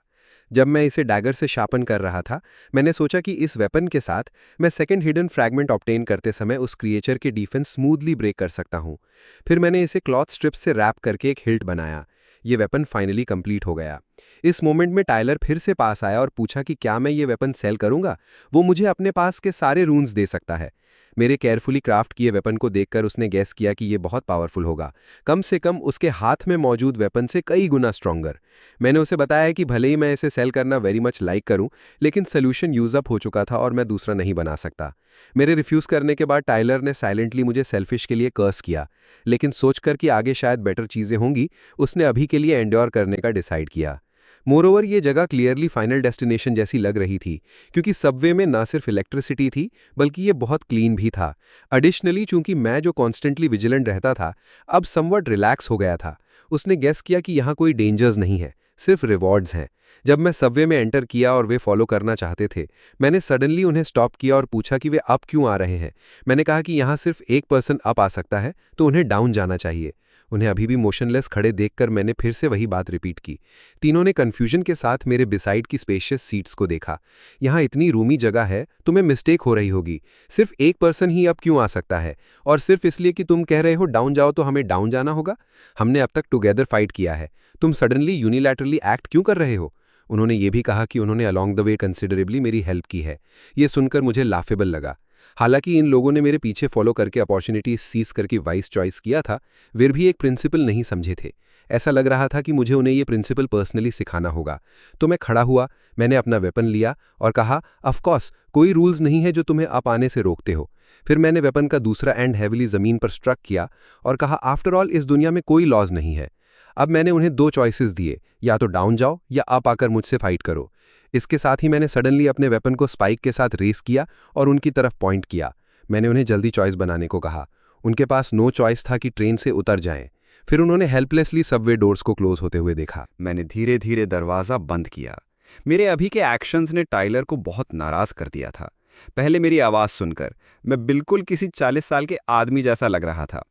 जब मैं इसे डैगर से शार्पन कर रहा था, मैंने सोचा कि इस वेपन के साथ मैं सेकंड हिडन फ्रैगमेंट ऑब्टेन करते समय उस क्रिएचर के डिफेंस स्मूथली ब्रेक कर सकता हूँ। फिर मैंने इसे क्लॉथ स्ट्रिप से रैप करके एक हिल्ट बनाया। ये वेपन फाइनली कंप्लीट हो गया। इस मोमेंट में टाइलर फिर से पास आया और पूछा कि क्या मैं ये वेपन सेल करूंगा। वो मुझे अपने पास के सारे रून्स दे सकता है। मेरे केयरफुली क्राफ्ट किए वेपन को देखकर उसने गेस किया कि ये बहुत पावरफुल होगा, कम से कम उसके हाथ में मौजूद वेपन से कई गुना स्ट्रॉन्गर। मैंने उसे बताया कि भले ही मैं इसे सेल करना वेरी मच लाइक करूं, लेकिन सोल्यूशन यूज अप हो चुका था और मैं दूसरा नहीं बना सकता। मेरे रिफ्यूज़ करने के बाद टाइलर ने साइलेंटली मुझे सेल्फिश के लिए कर्स किया, लेकिन सोचकर कि आगे शायद बेटर चीज़ें होंगी, उसने अभी के लिए एंड्योर करने का डिसाइड किया। मोरोवर ये जगह क्लियरली फाइनल डेस्टिनेशन जैसी लग रही थी, क्योंकि सबवे में ना सिर्फ इलेक्ट्रिसिटी थी बल्कि ये बहुत क्लीन भी था। एडिशनली चूंकि मैं जो कॉन्स्टेंटली विजिलेंट रहता था, अब समवट रिलैक्स हो गया था। उसने गेस किया कि यहाँ कोई डेंजर्स नहीं है, सिर्फ रिवॉर्ड्स हैं। जब मैं सबवे में एंटर किया और वे फॉलो करना चाहते थे, मैंने सडनली उन्हें स्टॉप किया और पूछा कि वे अप क्यों आ रहे हैं। मैंने कहा कि यहाँ सिर्फ एक पर्सन अप आ सकता है, तो उन्हें डाउन जाना चाहिए। उन्हें अभी भी मोशनलेस खड़े देखकर मैंने फिर से वही बात रिपीट की। तीनों ने कन्फ्यूजन के साथ मेरे बिसाइड की स्पेशियस सीट्स को देखा। यहाँ इतनी रूमी जगह है, तुम्हें मिस्टेक हो रही होगी। सिर्फ एक पर्सन ही अब क्यों आ सकता है, और सिर्फ इसलिए कि तुम कह रहे हो डाउन जाओ तो हमें डाउन जाना होगा। हमने अब तक टुगेदर फाइट किया है, तुम सडनली यूनिलैटरली एक्ट क्यों कर रहे हो। उन्होंने ये भी कहा कि उन्होंने अलॉन्ग द वे कंसिडरेबली मेरी हेल्प की है। ये सुनकर मुझे लाफेबल लगा। हालांकि इन लोगों ने मेरे पीछे फॉलो करके अपॉर्चुनिटी सीज करके वाइस चॉइस किया था, वे भी एक प्रिंसिपल नहीं समझे थे। ऐसा लग रहा था कि मुझे उन्हें ये प्रिंसिपल पर्सनली सिखाना होगा। तो मैं खड़ा हुआ, मैंने अपना वेपन लिया और कहा, ऑफकोर्स कोई रूल्स नहीं है जो तुम्हें अप आने से रोकते हो। फिर मैंने वेपन का दूसरा एंड हैविली जमीन पर स्ट्रक किया और कहा, आफ्टर ऑल इस दुनिया में कोई लॉज नहीं है। अब मैंने उन्हें दो चॉइसेस दिए, या तो डाउन जाओ या अप आकर मुझसे फाइट करो। इसके साथ ही मैंने सडनली अपने वेपन को स्पाइक के साथ रेस किया और उनकी तरफ पॉइंट किया। मैंने उन्हें जल्दी चॉइस बनाने को कहा। उनके पास नो चॉइस था कि ट्रेन से उतर जाएं। फिर उन्होंने हेल्पलेसली सबवे डोर्स को क्लोज होते हुए देखा। मैंने धीरे धीरे दरवाज़ा बंद किया। मेरे अभी के एक्शंस ने टाइलर को बहुत नाराज कर दिया था। पहले मेरी आवाज़ सुनकर मैं बिल्कुल किसी 40 साल के आदमी जैसा लग रहा था।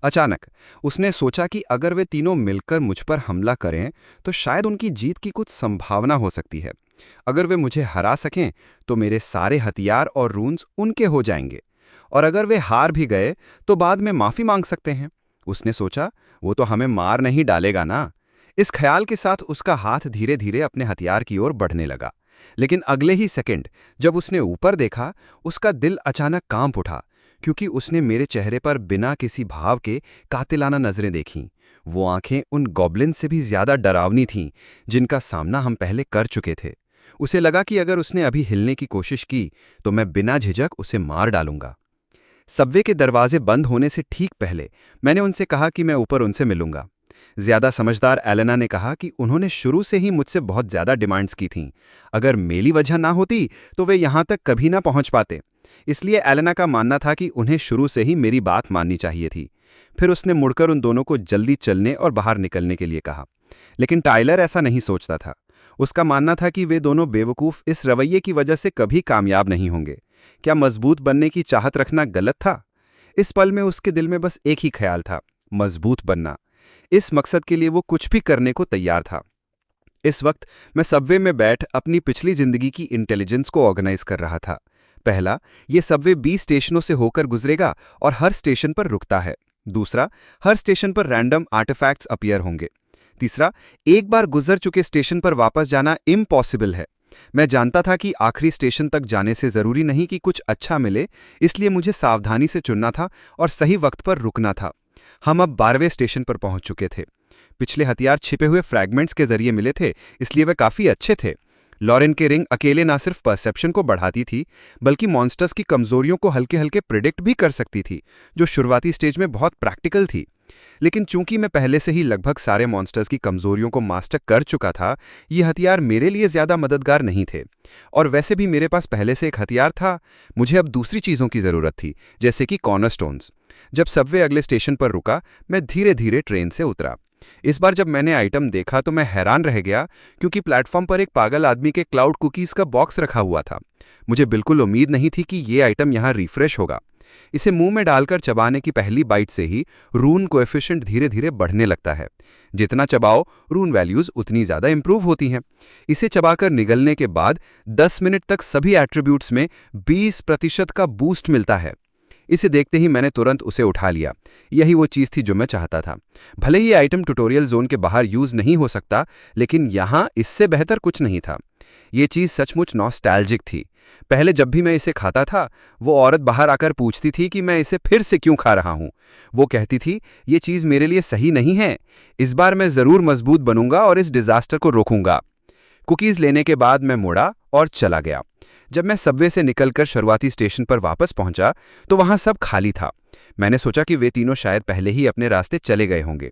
अचानक उसने सोचा कि अगर वे तीनों मिलकर मुझ पर हमला करें तो शायद उनकी जीत की कुछ संभावना हो सकती है। अगर वे मुझे हरा सकें तो मेरे सारे हथियार और रून्स उनके हो जाएंगे, और अगर वे हार भी गए तो बाद में माफ़ी मांग सकते हैं। उसने सोचा, वो तो हमें मार नहीं डालेगा ना। इस ख्याल के साथ उसका हाथ धीरे धीरे अपने हथियार की ओर बढ़ने लगा। लेकिन अगले ही सेकंड जब उसने ऊपर देखा, उसका दिल अचानक कांप उठा, क्योंकि उसने मेरे चेहरे पर बिना किसी भाव के कातिलाना नजरें देखीं। वो आंखें उन गॉब्लिन से भी ज्यादा डरावनी थीं जिनका सामना हम पहले कर चुके थे। उसे लगा कि अगर उसने अभी हिलने की कोशिश की तो मैं बिना झिझक उसे मार डालूंगा। सबवे के दरवाजे बंद होने से ठीक पहले मैंने उनसे कहा कि मैं ऊपर उनसे मिलूंगा। ज्यादा समझदार एलेना ने कहा कि उन्होंने शुरू से ही मुझसे बहुत ज्यादा डिमांड्स की थीं। अगर मेरी वजह ना होती तो वे यहां तक कभी ना पहुंच पाते। इसलिए एलेना का मानना था कि उन्हें शुरू से ही मेरी बात माननी चाहिए थी। फिर उसने मुड़कर उन दोनों को जल्दी चलने और बाहर निकलने के लिए कहा। लेकिन टाइलर ऐसा नहीं सोचता था। उसका मानना था कि वे दोनों बेवकूफ़ इस रवैये की वजह से कभी कामयाब नहीं होंगे। क्या मजबूत बनने की चाहत रखना गलत था? इस पल में उसके दिल में बस एक ही ख्याल था, मजबूत बनना। इस मकसद के लिए वो कुछ भी करने को तैयार था। इस वक्त मैं सबवे में बैठ अपनी पिछली जिंदगी की इंटेलिजेंस को ऑर्गेनाइज कर रहा था। पहला, ये सबवे 20 स्टेशनों से होकर गुजरेगा और हर स्टेशन पर रुकता है। दूसरा, हर स्टेशन पर रैंडम आर्टिफैक्ट्स अपीयर होंगे। तीसरा, एक बार गुजर चुके स्टेशन पर वापस जाना इम्पॉसिबल है। मैं जानता था कि आखिरी स्टेशन तक जाने से जरूरी नहीं कि कुछ अच्छा मिले, इसलिए मुझे सावधानी से चुनना था और सही वक्त पर रुकना था। हम अब 12वें स्टेशन पर पहुंच चुके थे। पिछले हथियार छिपे हुए फ्रैगमेंट्स के जरिए मिले थे, इसलिए वे काफी अच्छे थे। लॉरेन के रिंग अकेले ना सिर्फ परसेप्शन को बढ़ाती थी, बल्कि मॉन्स्टर्स की कमजोरियों को हल्के हल्के प्रिडिक्ट भी कर सकती थी, जो शुरुआती स्टेज में बहुत प्रैक्टिकल थी। लेकिन चूंकि मैं पहले से ही लगभग सारे मॉन्स्टर्स की कमजोरियों को मास्टर कर चुका था, ये हथियार मेरे लिए ज्यादा मददगार नहीं थे। और वैसे भी मेरे पास पहले से एक हथियार था। मुझे अब दूसरी चीजों की जरूरत थी, जैसे कि कॉर्नरस्टोन्स। जब सबवे अगले स्टेशन पर रुका, मैं धीरे धीरे ट्रेन से उतरा। इस बार जब मैंने आइटम देखा तो मैं हैरान रह गया, क्योंकि प्लेटफॉर्म पर एक पागल आदमी के क्लाउड कुकीज का बॉक्स रखा हुआ था। मुझे बिल्कुल उम्मीद नहीं थी कि ये आइटम यहाँ रिफ्रेश होगा। इसे मुंह में डालकर चबाने की पहली बाइट से ही रून कोएफिशिएंट धीरे धीरे बढ़ने लगता है। जितना चबाओ रून वैल्यूज उतनी ज़्यादा इंप्रूव होती हैं। इसे चबाकर निगलने के बाद 10 मिनट तक सभी एट्रीब्यूट्स में 20% का बूस्ट मिलता है। इसे देखते ही मैंने तुरंत उसे उठा लिया। यही वो चीज़ थी जो मैं चाहता था। भले ही ये आइटम ट्यूटोरियल जोन के बाहर यूज़ नहीं हो सकता, लेकिन यहाँ इससे बेहतर कुछ नहीं था। ये चीज़ सचमुच नॉस्टैल्जिक थी। पहले जब भी मैं इसे खाता था, वो औरत बाहर आकर पूछती थी कि मैं इसे फिर से क्यों खा रहा हूँ। वो कहती थी, ये चीज़ मेरे लिए सही नहीं है, इस बार मैं ज़रूर मजबूत बनूंगा और इस डिज़ास्टर को रोकूंगा। कुकीज़ लेने के बाद मैं मुड़ा और चला गया। जब मैं सबवे से निकलकर शुरुआती स्टेशन पर वापस पहुंचा तो वहां सब खाली था। मैंने सोचा कि वे तीनों शायद पहले ही अपने रास्ते चले गए होंगे।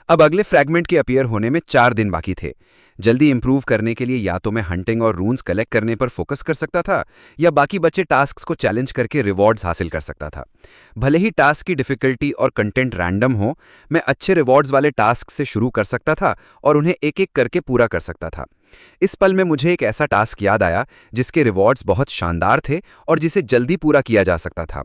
अब अगले फ्रैगमेंट के अपीयर होने में 4 दिन बाकी थे। जल्दी इंप्रूव करने के लिए या तो मैं हंटिंग और रून्स कलेक्ट करने पर फोकस कर सकता था, या बाकी बचे टास्क्स को चैलेंज करके रिवॉर्ड्स हासिल कर सकता था। भले ही टास्क की डिफिकल्टी और कंटेंट रैंडम हो, मैं अच्छे रिवॉर्ड्स वाले टास्क से शुरू कर सकता था और उन्हें एक एक करके पूरा कर सकता था। इस पल में मुझे एक ऐसा टास्क याद आया जिसके रिवॉर्ड्स बहुत शानदार थे और जिसे जल्दी पूरा किया जा सकता था।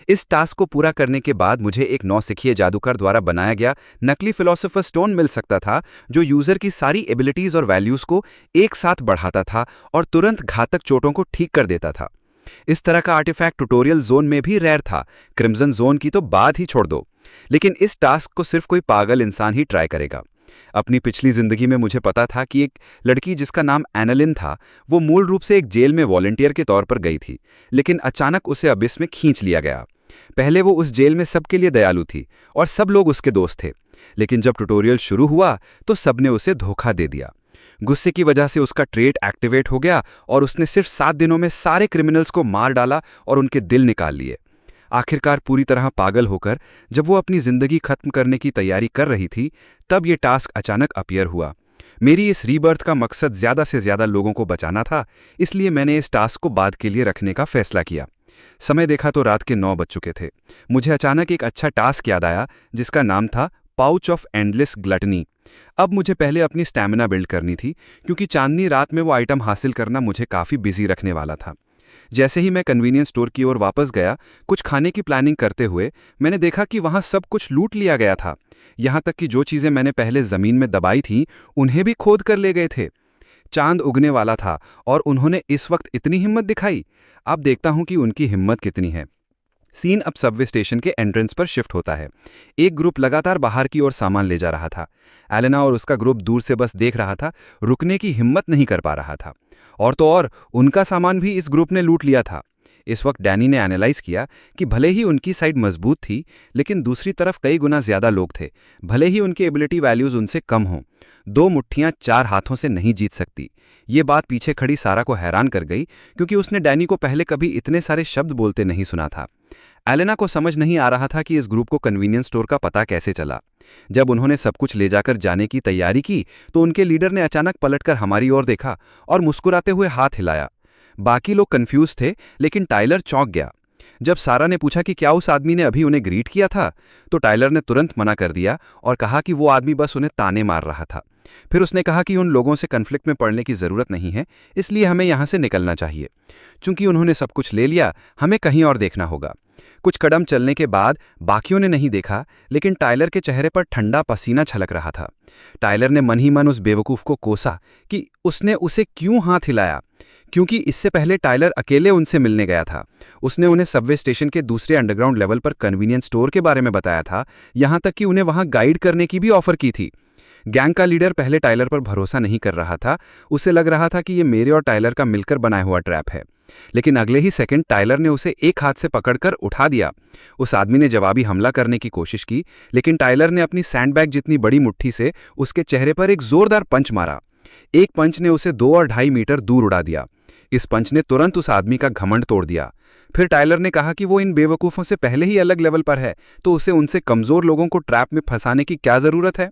इस टास्क को पूरा करने के बाद मुझे एक नौसिखिए जादूगर द्वारा बनाया गया नकली फिलोसोफर स्टोन मिल सकता था, जो यूजर की सारी एबिलिटीज और वैल्यूज को एक साथ बढ़ाता था और तुरंत घातक चोटों को ठीक कर देता था। इस तरह का आर्टिफैक्ट ट्यूटोरियल जोन में भी रेयर था, क्रिम्सन जोन की तो बात ही छोड़ दो। लेकिन इस टास्क को सिर्फ कोई पागल इंसान ही ट्राई करेगा। अपनी पिछली जिंदगी में मुझे पता था कि एक लड़की जिसका नाम एनालिन था, वो मूल रूप से एक जेल में वॉलंटियर के तौर पर गई थी, लेकिन अचानक उसे अबिस में खींच लिया गया। पहले वो उस जेल में सबके लिए दयालु थी और सब लोग उसके दोस्त थे, लेकिन जब ट्यूटोरियल शुरू हुआ तो सबने उसे धोखा दे दिया। गुस्से की वजह से उसका ट्रेट एक्टिवेट हो गया और उसने सिर्फ 7 दिनों में सारे क्रिमिनल्स को मार डाला और उनके दिल निकाल लिए। आखिरकार पूरी तरह पागल होकर जब वो अपनी जिंदगी खत्म करने की तैयारी कर रही थी, तब ये टास्क अचानक अपीयर हुआ। मेरी इस रीबर्थ का मकसद ज्यादा से ज्यादा लोगों को बचाना था, इसलिए मैंने इस टास्क को बाद के लिए रखने का फैसला किया। समय देखा तो रात के 9 बज चुके थे। मुझे अचानक एक अच्छा टास्क याद आया जिसका नाम था पाउच ऑफ एंडलेस ग्लटनी। अब मुझे पहले अपनी स्टैमिना बिल्ड करनी थी, क्योंकि चांदनी रात में वो आइटम हासिल करना मुझे काफ़ी बिजी रखने वाला था। जैसे ही मैं कन्वीनियंस स्टोर की ओर वापस गया, कुछ खाने की प्लानिंग करते हुए मैंने देखा कि वहाँ सब कुछ लूट लिया गया था। यहाँ तक कि जो चीज़ें मैंने पहले ज़मीन में दबाई थीं, उन्हें भी खोद कर ले गए थे। चांद उगने वाला था और उन्होंने इस वक्त इतनी हिम्मत दिखाई। अब देखता हूं कि उनकी हिम्मत कितनी है। सीन अब सबवे स्टेशन के एंट्रेंस पर शिफ्ट होता है। एक ग्रुप लगातार बाहर की ओर सामान ले जा रहा था। एलेना और उसका ग्रुप दूर से बस देख रहा था, रुकने की हिम्मत नहीं कर पा रहा था। और तो और उनका सामान भी इस ग्रुप ने लूट लिया था। इस वक्त डैनी ने एनालाइज किया कि भले ही उनकी साइड मजबूत थी, लेकिन दूसरी तरफ कई गुना ज्यादा लोग थे। भले ही उनके एबिलिटी वैल्यूज उनसे कम हों, 2 मुट्ठियां 4 हाथों से नहीं जीत सकती। ये बात पीछे खड़ी सारा को हैरान कर गई, क्योंकि उसने डैनी को पहले कभी इतने सारे शब्द बोलते नहीं सुना था। एलेना को समझ नहीं आ रहा था कि इस ग्रुप को कन्वीनियंस स्टोर का पता कैसे चला। जब उन्होंने सब कुछ ले जाकर जाने की तैयारी की तो उनके लीडर ने अचानक पलटकर हमारी ओर देखा और मुस्कुराते हुए हाथ हिलाया। बाकी लोग कंफ्यूज थे, लेकिन टाइलर चौंक गया। जब सारा ने पूछा कि क्या उस आदमी ने अभी उन्हें ग्रीट किया था, तो टाइलर ने तुरंत मना कर दिया और कहा कि वो आदमी बस उन्हें ताने मार रहा था। फिर उसने कहा कि उन लोगों से कन्फ्लिक्ट में पड़ने की जरूरत नहीं है, इसलिए हमें यहां से निकलना चाहिए। चूंकि उन्होंने सब कुछ ले लिया, हमें कहीं और देखना होगा। कुछ कदम चलने के बाद बाकियों ने नहीं देखा, लेकिन टाइलर के चेहरे पर ठंडा पसीना छलक रहा था। टाइलर ने मन ही मन उस बेवकूफ को कोसा कि उसने उसे क्यों हाथ हिलाया, क्योंकि इससे पहले टाइलर अकेले उनसे मिलने गया था। उसने उन्हें सबवे स्टेशन के दूसरे अंडरग्राउंड लेवल पर कन्वीनियंस स्टोर के बारे में बताया था, यहां तक कि उन्हें वहां गाइड करने की भी ऑफर की थी। गैंग का लीडर पहले टाइलर पर भरोसा नहीं कर रहा था। उसे लग रहा था कि ये मेरे और टाइलर का मिलकर बनाया हुआ ट्रैप है। लेकिन अगले ही सेकंड टाइलर ने उसे एक हाथ से पकड़कर उठा दिया। उस आदमी ने जवाबी हमला करने की कोशिश की, लेकिन टाइलर ने अपनी सैंडबैग जितनी बड़ी मुट्ठी से उसके चेहरे पर एक जोरदार पंच मारा। एक पंच ने उसे 2 और 2.5 मीटर दूर उड़ा दिया। इस पंच ने तुरंत उस आदमी का घमंड तोड़ दिया। फिर टाइलर ने कहा कि वो इन बेवकूफ़ों से पहले ही अलग लेवल पर है, तो उसे उनसे कमज़ोर लोगों को ट्रैप में फंसाने की क्या ज़रूरत है।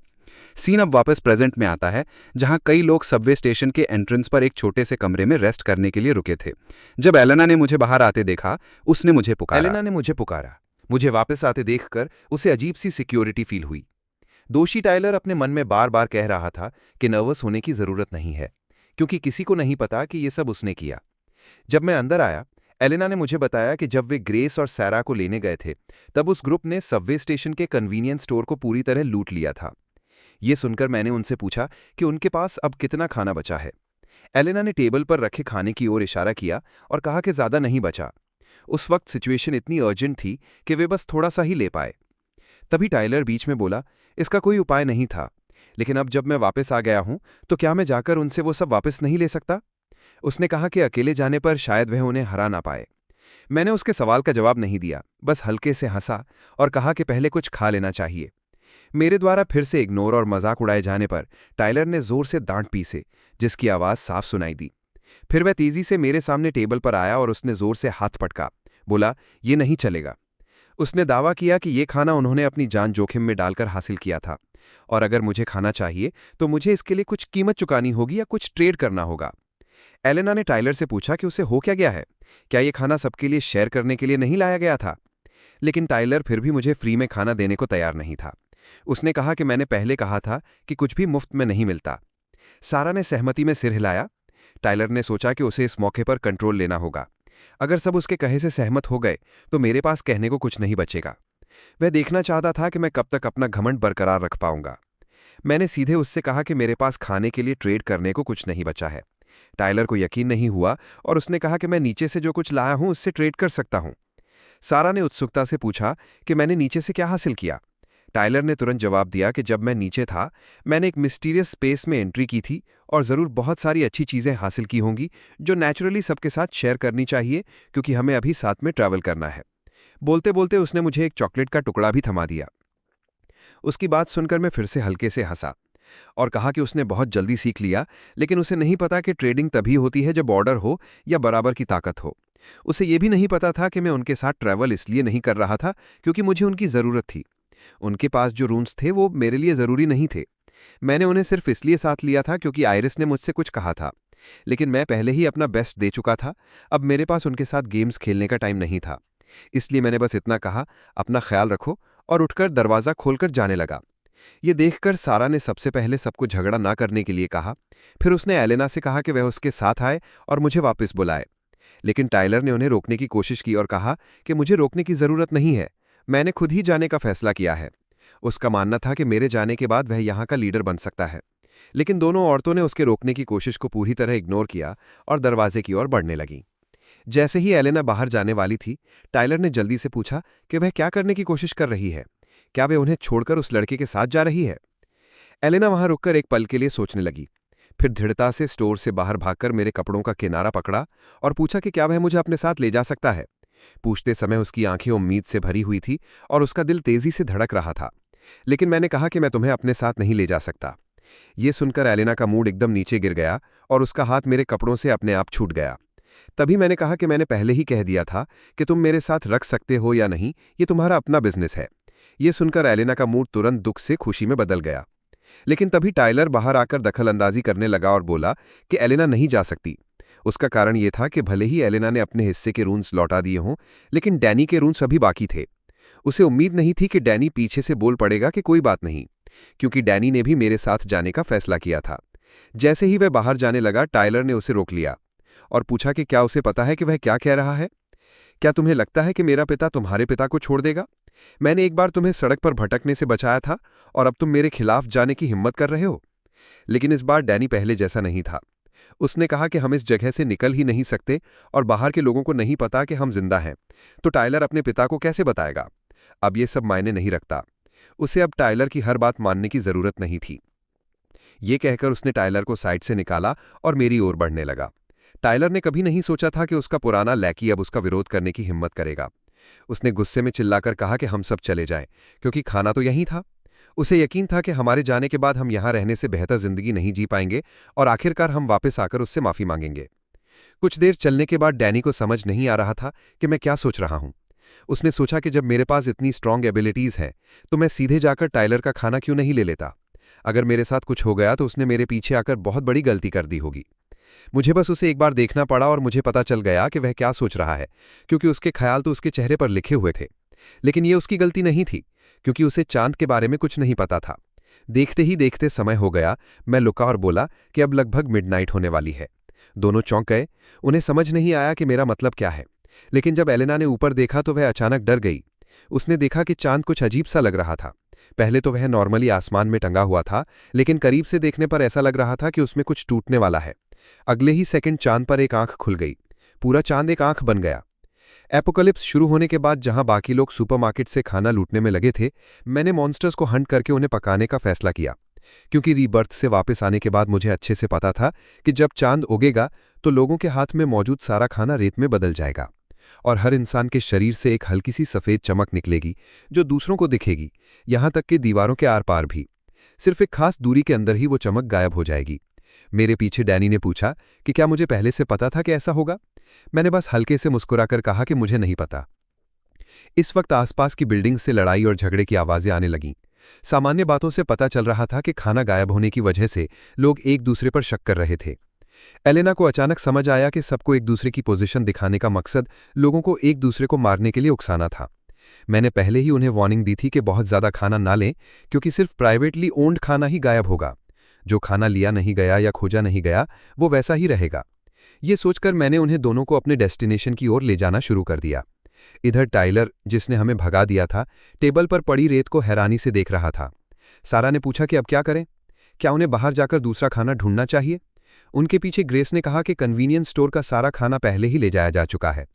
सीन अब वापस प्रेजेंट में आता है, जहां कई लोग सबवे स्टेशन के एंट्रेंस पर एक छोटे से कमरे में रेस्ट करने के लिए रुके थे। जब एलेना ने मुझे बाहर आते देखा, उसने मुझे पुकारा। एलेना ने मुझे पुकारा। मुझे वापस आते देखकर उसे अजीब सी सिक्योरिटी फील हुई। दोषी टाइलर अपने मन में बार बार कह रहा था कि नर्वस होने की जरूरत नहीं है, क्योंकि किसी को नहीं पता कि ये सब उसने किया। जब मैं अंदर आया, एलेना ने मुझे बताया कि जब वे ग्रेस और सैरा को लेने गए थे तब उस ग्रुप ने सबवे स्टेशन के कन्वीनियंस स्टोर को पूरी तरह लूट लिया था। ये सुनकर मैंने उनसे पूछा कि उनके पास अब कितना खाना बचा है। एलेना ने टेबल पर रखे खाने की ओर इशारा किया और कहा कि ज़्यादा नहीं बचा। उस वक्त सिचुएशन इतनी अर्जेंट थी कि वे बस थोड़ा सा ही ले पाए। तभी टाइलर बीच में बोला, इसका कोई उपाय नहीं था, लेकिन अब जब मैं वापस आ गया हूं तो क्या मैं जाकर उनसे वो सब वापस नहीं ले सकता? उसने कहा कि अकेले जाने पर शायद वह उन्हें हरा ना पाए। मैंने उसके सवाल का जवाब नहीं दिया, बस हल्के से हंसा और कहा कि पहले कुछ खा लेना चाहिए। मेरे द्वारा फिर से इग्नोर और मजाक उड़ाए जाने पर टाइलर ने जोर से दांत पीसे, जिसकी आवाज़ साफ सुनाई दी। फिर वह तेजी से मेरे सामने टेबल पर आया और उसने जोर से हाथ पटका। बोला, ये नहीं चलेगा। उसने दावा किया कि ये खाना उन्होंने अपनी जान जोखिम में डालकर हासिल किया था, और अगर मुझे खाना चाहिए तो मुझे इसके लिए कुछ कीमत चुकानी होगी या कुछ ट्रेड करना होगा। एलेना ने टाइलर से पूछा कि उसे हो क्या गया है, क्या ये खाना सबके लिए शेयर करने के लिए नहीं लाया गया था? लेकिन टाइलर फिर भी मुझे फ्री में खाना देने को तैयार नहीं था। उसने कहा कि मैंने पहले कहा था कि कुछ भी मुफ्त में नहीं मिलता। सारा ने सहमति में सिर हिलाया। टाइलर ने सोचा कि उसे इस मौके पर कंट्रोल लेना होगा। अगर सब उसके कहे से सहमत हो गए तो मेरे पास कहने को कुछ नहीं बचेगा। वह देखना चाहता था कि मैं कब तक अपना घमंड बरकरार रख पाऊंगा। मैंने सीधे उससे कहा कि मेरे पास खाने के लिए ट्रेड करने को कुछ नहीं बचा है। टाइलर को यकीन नहीं हुआ और उसने कहा कि मैं नीचे से जो कुछ लाया हूं उससे ट्रेड कर सकता हूं। सारा ने उत्सुकता से पूछा कि मैंने नीचे से क्या हासिल किया। टाइलर ने तुरंत जवाब दिया कि जब मैं नीचे था मैंने एक मिस्टीरियस स्पेस में एंट्री की थी और ज़रूर बहुत सारी अच्छी चीज़ें हासिल की होंगी जो नेचुरली सबके साथ शेयर करनी चाहिए, क्योंकि हमें अभी साथ में ट्रैवल करना है। बोलते बोलते उसने मुझे एक चॉकलेट का टुकड़ा भी थमा दिया। उसकी बात सुनकर मैं फिर से हल्के से हंसा और कहा कि उसने बहुत जल्दी सीख लिया, लेकिन उसे नहीं पता कि ट्रेडिंग तभी होती है जब ऑर्डर हो या बराबर की ताकत हो। उसे यह भी नहीं पता था कि मैं उनके साथ ट्रैवल इसलिए नहीं कर रहा था क्योंकि मुझे उनकी ज़रूरत थी। उनके पास जो रून्स थे वो मेरे लिए ज़रूरी नहीं थे। मैंने उन्हें सिर्फ इसलिए साथ लिया था क्योंकि आयरिस ने मुझसे कुछ कहा था, लेकिन मैं पहले ही अपना बेस्ट दे चुका था। अब मेरे पास उनके साथ गेम्स खेलने का टाइम नहीं था। इसलिए मैंने बस इतना कहा, अपना ख्याल रखो, और उठकर दरवाज़ा खोलकर जाने लगा। ये देखकर सारा ने सबसे पहले सबको झगड़ा ना करने के लिए कहा। फिर उसने एलेना से कहा कि वह उसके साथ आए और मुझे वापस बुलाए। लेकिन टाइलर ने उन्हें रोकने की कोशिश की और कहा कि मुझे रोकने की ज़रूरत नहीं है, मैंने खुद ही जाने का फैसला किया है। उसका मानना था कि मेरे जाने के बाद वह यहाँ का लीडर बन सकता है। लेकिन दोनों औरतों ने उसके रोकने की कोशिश को पूरी तरह इग्नोर किया और दरवाजे की ओर बढ़ने लगीं। जैसे ही एलेना बाहर जाने वाली थी, टाइलर ने जल्दी से पूछा कि वह क्या करने की कोशिश कर रही है। क्या वे उन्हें छोड़कर उस लड़के के साथ जा रही है? एलेना वहां रुककर एक पल के लिए सोचने लगी। फिर दृढ़ता से स्टोर से बाहर भागकर मेरे कपड़ों का किनारा पकड़ा और पूछा कि क्या वह मुझे अपने साथ ले जा सकता है। पूछते समय उसकी आंखें उम्मीद से भरी हुई थी और उसका दिल तेजी से धड़क रहा था। लेकिन मैंने कहा कि मैं तुम्हें अपने साथ नहीं ले जा सकता। ये सुनकर एलेना का मूड एकदम नीचे गिर गया और उसका हाथ मेरे कपड़ों से अपने आप छूट गया। तभी मैंने कहा कि मैंने पहले ही कह दिया था कि तुम मेरे साथ रख सकते हो या नहीं, ये तुम्हारा अपना बिजनेस है। ये सुनकर एलेना का मूड तुरंत दुख से खुशी में बदल गया। लेकिन तभी टाइलर बाहर आकर दखलंदाजी करने लगा और बोला कि एलेना नहीं जा सकती। उसका कारण यह था कि भले ही एलेना ने अपने हिस्से के रून्स लौटा दिए हों, लेकिन डैनी के रून्स अभी बाकी थे। उसे उम्मीद नहीं थी कि डैनी पीछे से बोल पड़ेगा कि कोई बात नहीं, क्योंकि डैनी ने भी मेरे साथ जाने का फैसला किया था। जैसे ही वह बाहर जाने लगा, टाइलर ने उसे रोक लिया और पूछा कि क्या उसे पता है कि वह क्या कह रहा है? क्या तुम्हें लगता है कि मेरा पिता तुम्हारे पिता को छोड़ देगा? मैंने एक बार तुम्हें सड़क पर भटकने से बचाया था और अब तुम मेरे खिलाफ जाने की हिम्मत कर रहे हो? लेकिन इस बार डैनी पहले जैसा नहीं था। उसने कहा कि हम इस जगह से निकल ही नहीं सकते और बाहर के लोगों को नहीं पता कि हम जिंदा हैं, तो टाइलर अपने पिता को कैसे बताएगा? अब ये सब मायने नहीं रखता। उसे अब टाइलर की हर बात मानने की जरूरत नहीं थी। ये कहकर उसने टाइलर को साइड से निकाला और मेरी ओर बढ़ने लगा। टाइलर ने कभी नहीं सोचा था कि उसका पुराना लैकी अब उसका विरोध करने की हिम्मत करेगा। उसने गुस्से में चिल्लाकर कहा कि हम सब चले जाएं, क्योंकि खाना तो यहीं था। उसे यकीन था कि हमारे जाने के बाद हम यहां रहने से बेहतर जिंदगी नहीं जी पाएंगे और आखिरकार हम वापस आकर उससे माफी मांगेंगे। कुछ देर चलने के बाद डैनी को समझ नहीं आ रहा था कि मैं क्या सोच रहा हूं। उसने सोचा कि जब मेरे पास इतनी स्ट्रांग एबिलिटीज हैं तो मैं सीधे जाकर टाइलर का खाना क्यों नहीं ले लेता। अगर मेरे साथ कुछ हो गया तो उसने मेरे पीछे आकर बहुत बड़ी गलती कर दी होगी। मुझे बस उसे एक बार देखना पड़ा और मुझे पता चल गया कि वह क्या सोच रहा है, क्योंकि उसके ख्याल तो उसके चेहरे पर लिखे हुए थे। लेकिन ये उसकी गलती नहीं थी, क्योंकि उसे चांद के बारे में कुछ नहीं पता था। देखते ही देखते समय हो गया। मैं लुका और बोला कि अब लगभग मिडनाइट होने वाली है। दोनों चौंक गए। उन्हें समझ नहीं आया कि मेरा मतलब क्या है। लेकिन जब एलेना ने ऊपर देखा तो वह अचानक डर गई। उसने देखा कि चांद कुछ अजीब सा लग रहा था। पहले तो वह नॉर्मली आसमान में टंगा हुआ था, लेकिन करीब से देखने पर ऐसा लग रहा था कि उसमें कुछ टूटने वाला है। अगले ही सेकंड चांद पर एक आंख खुल गई। पूरा चांद एक आंख बन गया। एपोकलिप्स शुरू होने के बाद जहां बाकी लोग सुपरमार्केट से खाना लूटने में लगे थे, मैंने मॉन्स्टर्स को हंट करके उन्हें पकाने का फैसला किया। क्योंकि रीबर्थ से वापस आने के बाद मुझे अच्छे से पता था कि जब चांद उगेगा तो लोगों के हाथ में मौजूद सारा खाना रेत में बदल जाएगा और हर इंसान के शरीर से एक हल्की सी सफ़ेद चमक निकलेगी जो दूसरों को दिखेगी, यहां तक कि दीवारों के आर पार भी। सिर्फ एक खास दूरी के अंदर ही वो चमक गायब हो जाएगी। मेरे पीछे डैनी ने पूछा कि क्या मुझे पहले से पता था कि ऐसा होगा। मैंने बस हल्के से मुस्कुराकर कहा कि मुझे नहीं पता। इस वक्त आसपास की बिल्डिंग से लड़ाई और झगड़े की आवाज़ें आने लगीं। सामान्य बातों से पता चल रहा था कि खाना गायब होने की वजह से लोग एक दूसरे पर शक कर रहे थे। एलेना को अचानक समझ आया कि सबको एक दूसरे की पोजीशन दिखाने का मकसद लोगों को एक दूसरे को मारने के लिए उकसाना था। मैंने पहले ही उन्हें वार्निंग दी थी कि बहुत ज़्यादा खाना ना लें, क्योंकि सिर्फ प्राइवेटली ओन्ड खाना ही गायब होगा। जो खाना लिया नहीं गया या खोजा नहीं गया वो वैसा ही रहेगा। ये सोचकर मैंने उन्हें दोनों को अपने डेस्टिनेशन की ओर ले जाना शुरू कर दिया। इधर टाइलर, जिसने हमें भगा दिया था, टेबल पर पड़ी रेत को हैरानी से देख रहा था। सारा ने पूछा कि अब क्या करें, क्या उन्हें बाहर जाकर दूसरा खाना ढूंढना चाहिए। उनके पीछे ग्रेस ने कहा कि कन्वीनियंस स्टोर का सारा खाना पहले ही ले जाया जा चुका है।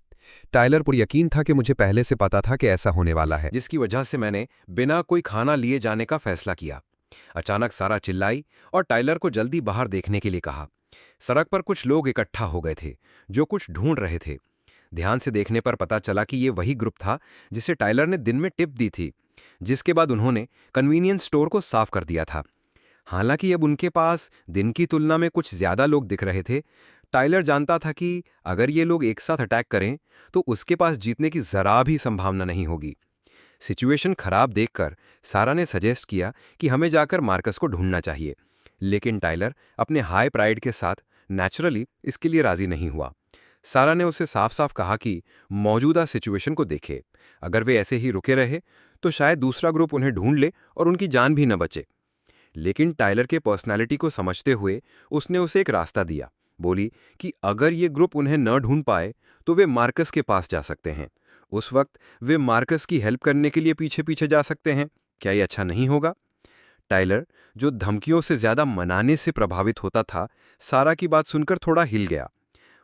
टाइलर पर यकीन था कि मुझे पहले से पता था कि ऐसा होने वाला है, जिसकी वजह से मैंने बिना कोई खाना लिए जाने का फैसला किया। अचानक सारा चिल्लाई और टाइलर को जल्दी बाहर देखने के लिए कहा। सड़क पर कुछ लोग इकट्ठा हो गए थे जो कुछ ढूंढ रहे थे। ध्यान से देखने पर पता चला कि ये वही ग्रुप था जिसे टाइलर ने दिन में टिप दी थी, जिसके बाद उन्होंने कन्वीनियंस स्टोर को साफ कर दिया था। हालांकि अब उनके पास दिन की तुलना में कुछ ज्यादा लोग दिख रहे थे। टाइलर जानता था कि अगर ये लोग एक साथ अटैक करें तो उसके पास जीतने की जरा भी संभावना नहीं होगी। सिचुएशन खराब देखकर सारा ने सजेस्ट किया कि हमें जाकर मार्कस को ढूंढना चाहिए, लेकिन टाइलर अपने हाई प्राइड के साथ नेचुरली इसके लिए राजी नहीं हुआ। सारा ने उसे साफ साफ कहा कि मौजूदा सिचुएशन को देखे, अगर वे ऐसे ही रुके रहे तो शायद दूसरा ग्रुप उन्हें ढूंढ ले और उनकी जान भी न बचे। लेकिन टाइलर के पर्सनालिटी को समझते हुए उसने उसे एक रास्ता दिया। बोली कि अगर ये ग्रुप उन्हें न ढूंढ पाए तो वे मार्कस के पास जा सकते हैं। उस वक्त वे मार्कस की हेल्प करने के लिए पीछे पीछे जा सकते हैं। क्या ये अच्छा नहीं होगा? टाइलर, जो धमकियों से ज्यादा मनाने से प्रभावित होता था, सारा की बात सुनकर थोड़ा हिल गया।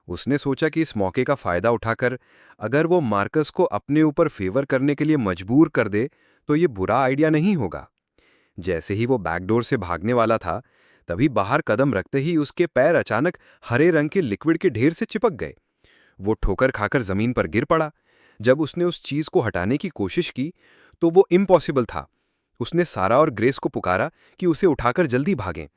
उसने सोचा कि इस मौके का फायदा उठाकर अगर वो मार्कस को अपने ऊपर फेवर करने के लिए मजबूर कर दे तो ये बुरा आइडिया नहीं होगा। जैसे ही वो बैकडोर से भागने वाला था, तभी बाहर कदम रखते ही उसके पैर अचानक हरे रंग के लिक्विड के ढेर से चिपक गए। वो ठोकर खाकर जमीन पर गिर पड़ा। जब उसने उस चीज को हटाने की कोशिश की तो वो इम्पॉसिबल था। उसने सारा और ग्रेस को पुकारा कि उसे उठाकर जल्दी भागें,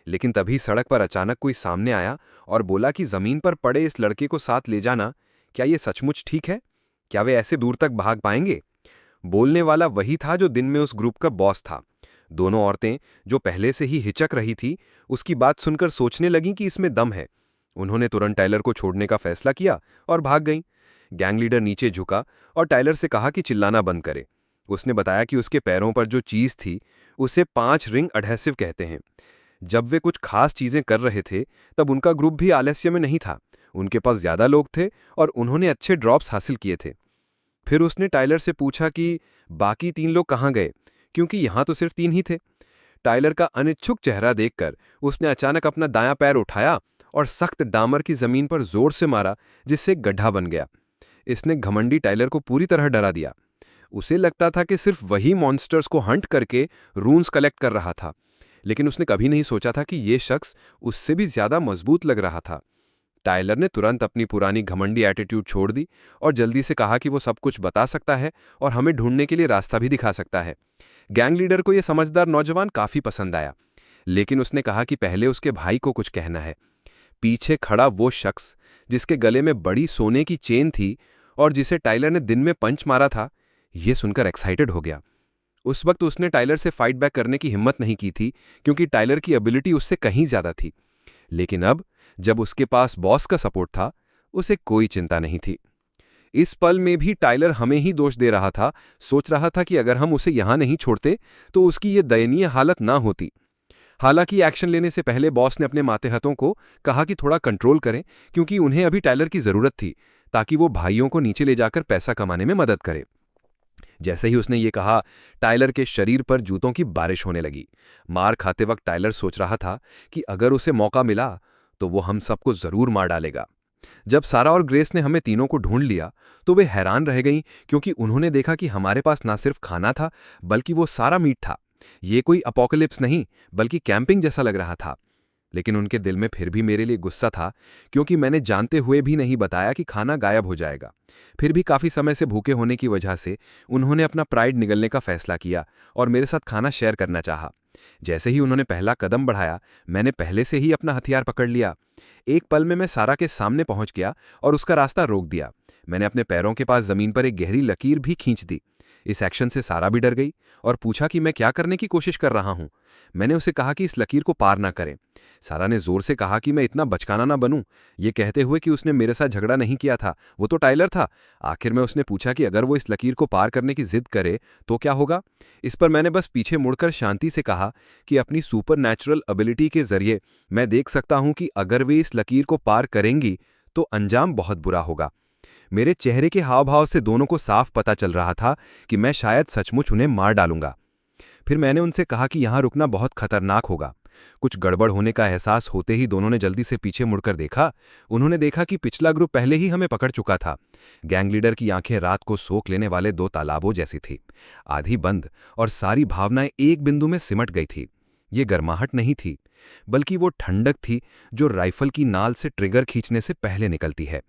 लेकिन तभी सड़क पर अचानक कोई सामने आया और बोला कि जमीन पर पड़े इस लड़के को साथ ले जाना। क्या ये सचमुच ठीक है? क्या वे ऐसे दूर तक भाग पाएंगे? बोलने वाला वही था जो दिन में उस ग्रुप का बॉस था। दोनों औरतें, जो पहले से ही हिचक रही थी, उसकी बात सुनकर सोचने लगीं कि इसमें दम है। उन्होंने तुरंत टाइलर को छोड़ने का फैसला किया और भाग गईं। गैंग लीडर नीचे झुका और टाइलर से कहा कि चिल्लाना बंद करे। उसने बताया कि उसके पैरों पर जो चीज थी उसे 5 रिंग एडहेसिव कहते हैं। जब वे कुछ खास चीजें कर रहे थे तब उनका ग्रुप भी आलस्य में नहीं था। उनके पास ज्यादा लोग थे और उन्होंने अच्छे ड्रॉप्स हासिल किए थे। फिर उसने टाइलर से पूछा कि बाकी 3 लोग कहाँ गए, क्योंकि यहां तो सिर्फ 3 ही थे। टाइलर का अनिच्छुक चेहरा देखकर उसने अचानक अपना दायां पैर उठाया और सख्त डामर की जमीन पर जोर से मारा, जिससे एक गड्ढा बन गया। इसने घमंडी टाइलर को पूरी तरह डरा दिया। उसे लगता था कि सिर्फ वही मॉन्स्टर्स को हंट करके रून्स कलेक्ट कर रहा था, लेकिन उसने कभी नहीं सोचा था कि ये शख्स उससे भी ज्यादा मजबूत लग रहा था। टाइलर ने तुरंत अपनी पुरानी घमंडी एटीट्यूड छोड़ दी और जल्दी से कहा कि वो सब कुछ बता सकता है और हमें ढूंढने के लिए रास्ता भी दिखा सकता है। गैंग लीडर को यह समझदार नौजवान काफी पसंद आया, लेकिन उसने कहा कि पहले उसके भाई को कुछ कहना है। पीछे खड़ा वो शख्स जिसके गले में बड़ी सोने की चेन थी और जिसे टाइलर ने दिन में पंच मारा था, यह सुनकर एक्साइटेड हो गया। उस वक्त उसने टाइलर से फाइट बैक करने की हिम्मत नहीं की थी, क्योंकि टाइलर की एबिलिटी उससे कहीं ज्यादा थी। लेकिन अब जब उसके पास बॉस का सपोर्ट था, उसे कोई चिंता नहीं थी। इस पल में भी टाइलर हमें ही दोष दे रहा था। सोच रहा था कि अगर हम उसे यहां नहीं छोड़ते तो उसकी ये दयनीय हालत ना होती। हालांकि एक्शन लेने से पहले बॉस ने अपने मातेहतों को कहा कि थोड़ा कंट्रोल करें, क्योंकि उन्हें अभी टाइलर की जरूरत थी, ताकि वो भाइयों को नीचे ले जाकर पैसा कमाने में मदद करे। जैसे ही उसने ये कहा, टाइलर के शरीर पर जूतों की बारिश होने लगी। मार खाते वक्त टाइलर सोच रहा था कि अगर उसे मौका मिला तो वो हम सबको जरूर मार डालेगा। जब सारा और ग्रेस ने हमें तीनों को ढूंढ लिया तो वे हैरान रह गईं, क्योंकि उन्होंने देखा कि हमारे पास ना सिर्फ खाना था बल्कि वो सारा मीट था। ये कोई अपोकलिप्स नहीं बल्कि कैंपिंग जैसा लग रहा था। लेकिन उनके दिल में फिर भी मेरे लिए गुस्सा था, क्योंकि मैंने जानते हुए भी नहीं बताया कि खाना गायब हो जाएगा। फिर भी काफ़ी समय से भूखे होने की वजह से उन्होंने अपना प्राइड निगलने का फैसला किया और मेरे साथ खाना शेयर करना चाहा। जैसे ही उन्होंने पहला कदम बढ़ाया, मैंने पहले से ही अपना हथियार पकड़ लिया। एक पल में मैं सारा के सामने पहुंच गया और उसका रास्ता रोक दिया। मैंने अपने पैरों के पास जमीन पर एक गहरी लकीर भी खींच दी। इस एक्शन से सारा भी डर गई और पूछा कि मैं क्या करने की कोशिश कर रहा हूं। मैंने उसे कहा कि इस लकीर को पार ना करें। सारा ने जोर से कहा कि मैं इतना बचकाना ना बनूं, ये कहते हुए कि उसने मेरे साथ झगड़ा नहीं किया था, वो तो टाइलर था। आखिर में उसने पूछा कि अगर वो इस लकीर को पार करने की जिद करे तो क्या होगा। इस पर मैंने बस पीछे मुड़कर शांति से कहा कि अपनी सुपर नेचुरल एबिलिटी के जरिए मैं देख सकता हूं कि अगर वे इस लकीर को पार करेंगी तो अंजाम बहुत बुरा होगा। मेरे चेहरे के हाव भाव से दोनों को साफ पता चल रहा था कि मैं शायद सचमुच उन्हें मार डालूंगा। फिर मैंने उनसे कहा कि यहां रुकना बहुत खतरनाक होगा। कुछ गड़बड़ होने का एहसास होते ही दोनों ने जल्दी से पीछे मुड़कर देखा। उन्होंने देखा कि पिछला ग्रुप पहले ही हमें पकड़ चुका था। गैंग लीडर की आंखें रात को सोख लेने वाले दो तालाबों जैसी थी, आधी बंद और सारी भावनाएं एक बिंदु में सिमट गई थी। ये गर्माहट नहीं थी, बल्कि वो ठंडक थी जो राइफल की नाल से ट्रिगर खींचने से पहले निकलती है।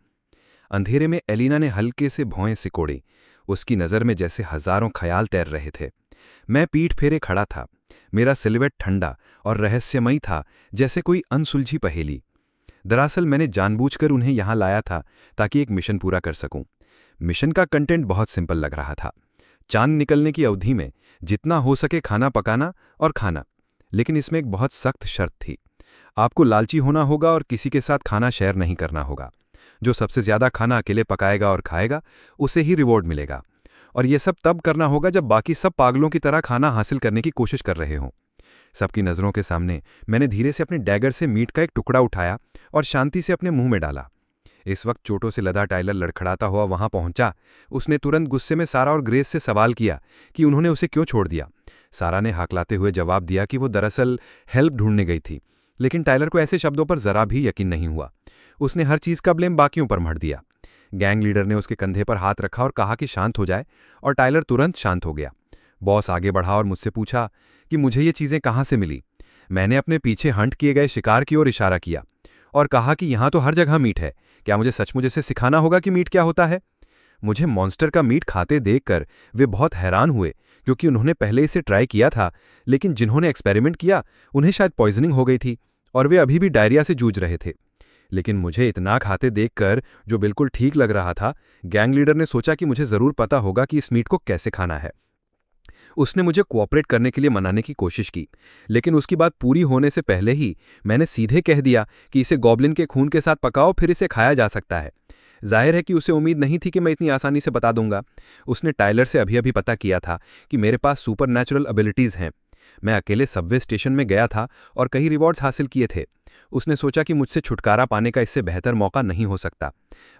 अंधेरे में एलिना ने हल्के से भौएं सिकोड़ी। उसकी नज़र में जैसे हजारों ख्याल तैर रहे थे। मैं पीठ फेरे खड़ा था। मेरा सिलवेट ठंडा और रहस्यमयी था, जैसे कोई अनसुलझी पहेली। दरअसल मैंने जानबूझकर उन्हें यहां लाया था ताकि एक मिशन पूरा कर सकूं। मिशन का कंटेंट बहुत सिंपल लग रहा था। चांद निकलने की अवधि में जितना हो सके खाना पकाना और खाना, लेकिन इसमें एक बहुत सख्त शर्त थी। आपको लालची होना होगा और किसी के साथ खाना शेयर नहीं करना होगा। जो सबसे ज्यादा खाना अकेले पकाएगा और खाएगा, उसे ही रिवॉर्ड मिलेगा। और यह सब तब करना होगा जब बाकी सब पागलों की तरह खाना हासिल करने की कोशिश कर रहे हों। सबकी नज़रों के सामने मैंने धीरे से अपने डैगर से मीट का एक टुकड़ा उठाया और शांति से अपने मुंह में डाला। इस वक्त चोटों से लदा टाइलर लड़खड़ाता हुआ वहां पहुंचा। उसने तुरंत गुस्से में सारा और ग्रेस से सवाल किया कि उन्होंने उसे क्यों छोड़ दिया। सारा ने हाकलाते हुए जवाब दिया कि वो दरअसल हेल्प ढूंढने गई थी, लेकिन टाइलर को ऐसे शब्दों पर जरा भी यकीन नहीं हुआ। उसने हर चीज़ का ब्लेम बाकियों पर मढ़ दिया। गैंग लीडर ने उसके कंधे पर हाथ रखा और कहा कि शांत हो जाए, और टाइलर तुरंत शांत हो गया। बॉस आगे बढ़ा और मुझसे पूछा कि मुझे ये चीज़ें कहाँ से मिली। मैंने अपने पीछे हंट किए गए शिकार की ओर इशारा किया और कहा कि यहाँ तो हर जगह मीट है, क्या मुझे सचमुच इसे सिखाना होगा कि मीट क्या होता है। मुझे मॉन्स्टर का मीट खाते देखकर वे बहुत हैरान हुए, क्योंकि उन्होंने पहले इसे ट्राई किया था, लेकिन जिन्होंने एक्सपेरिमेंट किया उन्हें शायद पॉइजनिंग हो गई थी और वे अभी भी डायरिया से जूझ रहे थे। लेकिन मुझे इतना खाते देखकर, जो बिल्कुल ठीक लग रहा था, गैंग लीडर ने सोचा कि मुझे जरूर पता होगा कि इस मीट को कैसे खाना है। उसने मुझे कोऑपरेट करने के लिए मनाने की कोशिश की, लेकिन उसकी बात पूरी होने से पहले ही मैंने सीधे कह दिया कि इसे गॉब्लिन के खून के साथ पकाओ, फिर इसे खाया जा सकता है। जाहिर है कि उसे उम्मीद नहीं थी कि मैं इतनी आसानी से बता दूंगा। उसने टाइलर से अभी अभी पता किया था कि मेरे पास सुपर नेचुरल एबिलिटीज़ हैं। मैं अकेले सबवे स्टेशन में गया था और कई रिवॉर्ड्स हासिल किए थे। उसने सोचा कि मुझसे छुटकारा पाने का इससे बेहतर मौका नहीं हो सकता।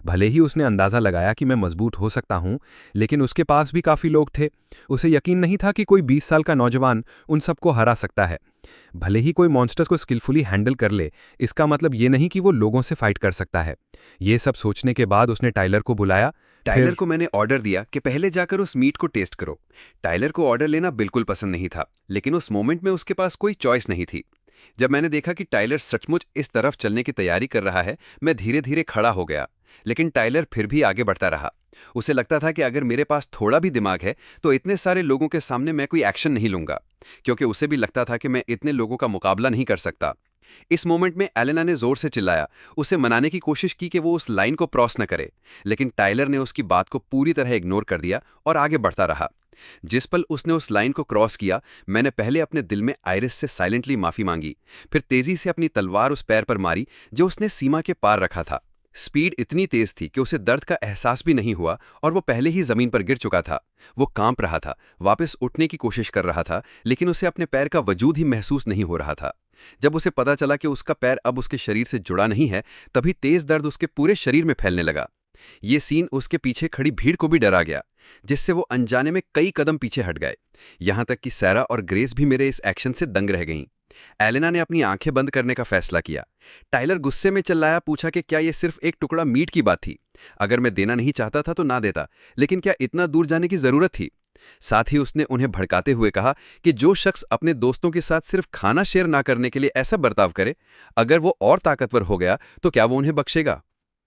भले ही उसने अंदाज़ा लगाया कि मैं मजबूत हो सकता हूं, लेकिन उसके पास भी काफ़ी लोग थे। उसे यकीन नहीं था कि कोई 20 साल का नौजवान उन सबको हरा सकता है। भले ही कोई मॉन्स्टर्स को स्किलफुली हैंडल कर ले, इसका मतलब ये नहीं कि वो लोगों से फाइट कर सकता है। ये सब सोचने के बाद उसने टाइलर को बुलाया। टाइलर को मैंने ऑर्डर दिया कि पहले जाकर उस मीट को टेस्ट करो। टाइलर को ऑर्डर लेना बिल्कुल पसंद नहीं था, लेकिन उस मोमेंट में उसके पास कोई चॉइस नहीं थी। जब मैंने देखा कि टाइलर सचमुच इस तरफ चलने की तैयारी कर रहा है, मैं धीरे धीरे खड़ा हो गया। लेकिन टाइलर फिर भी आगे बढ़ता रहा। उसे लगता था कि अगर मेरे पास थोड़ा भी दिमाग है तो इतने सारे लोगों के सामने मैं कोई एक्शन नहीं लूंगा, क्योंकि उसे भी लगता था कि मैं इतने लोगों का मुकाबला नहीं कर सकता। इस मोमेंट में एलेना ने जोर से चिल्लाया, उसे मनाने की कोशिश की कि वो उस लाइन को क्रॉस न करे, लेकिन टाइलर ने उसकी बात को पूरी तरह इग्नोर कर दिया और आगे बढ़ता रहा। जिस पल उसने उस लाइन को क्रॉस किया, मैंने पहले अपने दिल में आयरिस से साइलेंटली माफी मांगी, फिर तेजी से अपनी तलवार उस पैर पर मारी जो उसने सीमा के पार रखा था। स्पीड इतनी तेज थी कि उसे दर्द का एहसास भी नहीं हुआ और वो पहले ही जमीन पर गिर चुका था। वो कांप रहा था, वापस उठने की कोशिश कर रहा था, लेकिन उसे अपने पैर का वजूद ही महसूस नहीं हो रहा था। जब उसे पता चला कि उसका पैर अब उसके शरीर से जुड़ा नहीं है, तभी तेज दर्द उसके पूरे शरीर में फैलने लगा। ये सीन उसके पीछे खड़ी भीड़ को भी डरा गया, जिससे वो अनजाने में कई कदम पीछे हट गए। यहां तक कि सैरा और ग्रेस भी मेरे इस एक्शन से दंग रह गईं। एलेना ने अपनी आंखें बंद करने का फैसला किया। टाइलर गुस्से में चिल्लाया, पूछा कि क्या ये सिर्फ एक टुकड़ा मीट की बात थी? अगर मैं देना नहीं चाहता था तो ना देता, लेकिन क्या इतना दूर जाने की जरूरत थी? साथ ही उसने उन्हें भड़काते हुए कहा कि जो शख्स अपने दोस्तों के साथ सिर्फ खाना शेयर ना करने के लिए ऐसा बर्ताव करे, अगर वो और ताकतवर हो गया तो क्या वो उन्हें बख्शेगा?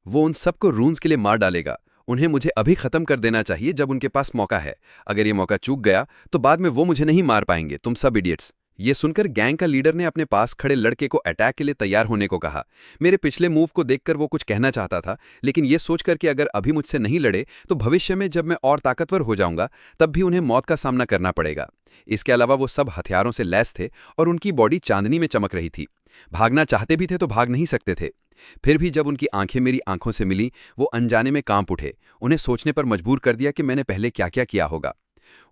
वो उन सबको रून्स के लिए मार डालेगा। उन्हें मुझे अभी खत्म कर देना चाहिए जब उनके पास मौका है। अगर ये मौका चूक गया तो बाद में वो मुझे नहीं मार पाएंगे, तुम सब इडियट्स। ये सुनकर गैंग का लीडर ने अपने पास खड़े लड़के को अटैक के लिए तैयार होने को कहा। मेरे पिछले मूव को देखकर वो कुछ कहना चाहता था, लेकिन ये सोचकर कि अगर अभी मुझसे नहीं लड़े तो भविष्य में जब मैं और ताकतवर हो जाऊंगा तब भी उन्हें मौत का सामना करना पड़ेगा। इसके अलावा वो सब हथियारों से लैस थे और उनकी बॉडी चांदनी में चमक रही थी। भागना चाहते भी थे तो भाग नहीं सकते थे। फिर भी जब उनकी आंखें मेरी आंखों से मिली, वो अनजाने में कांप उठे। उन्हें सोचने पर मजबूर कर दिया कि मैंने पहले क्या क्या किया होगा।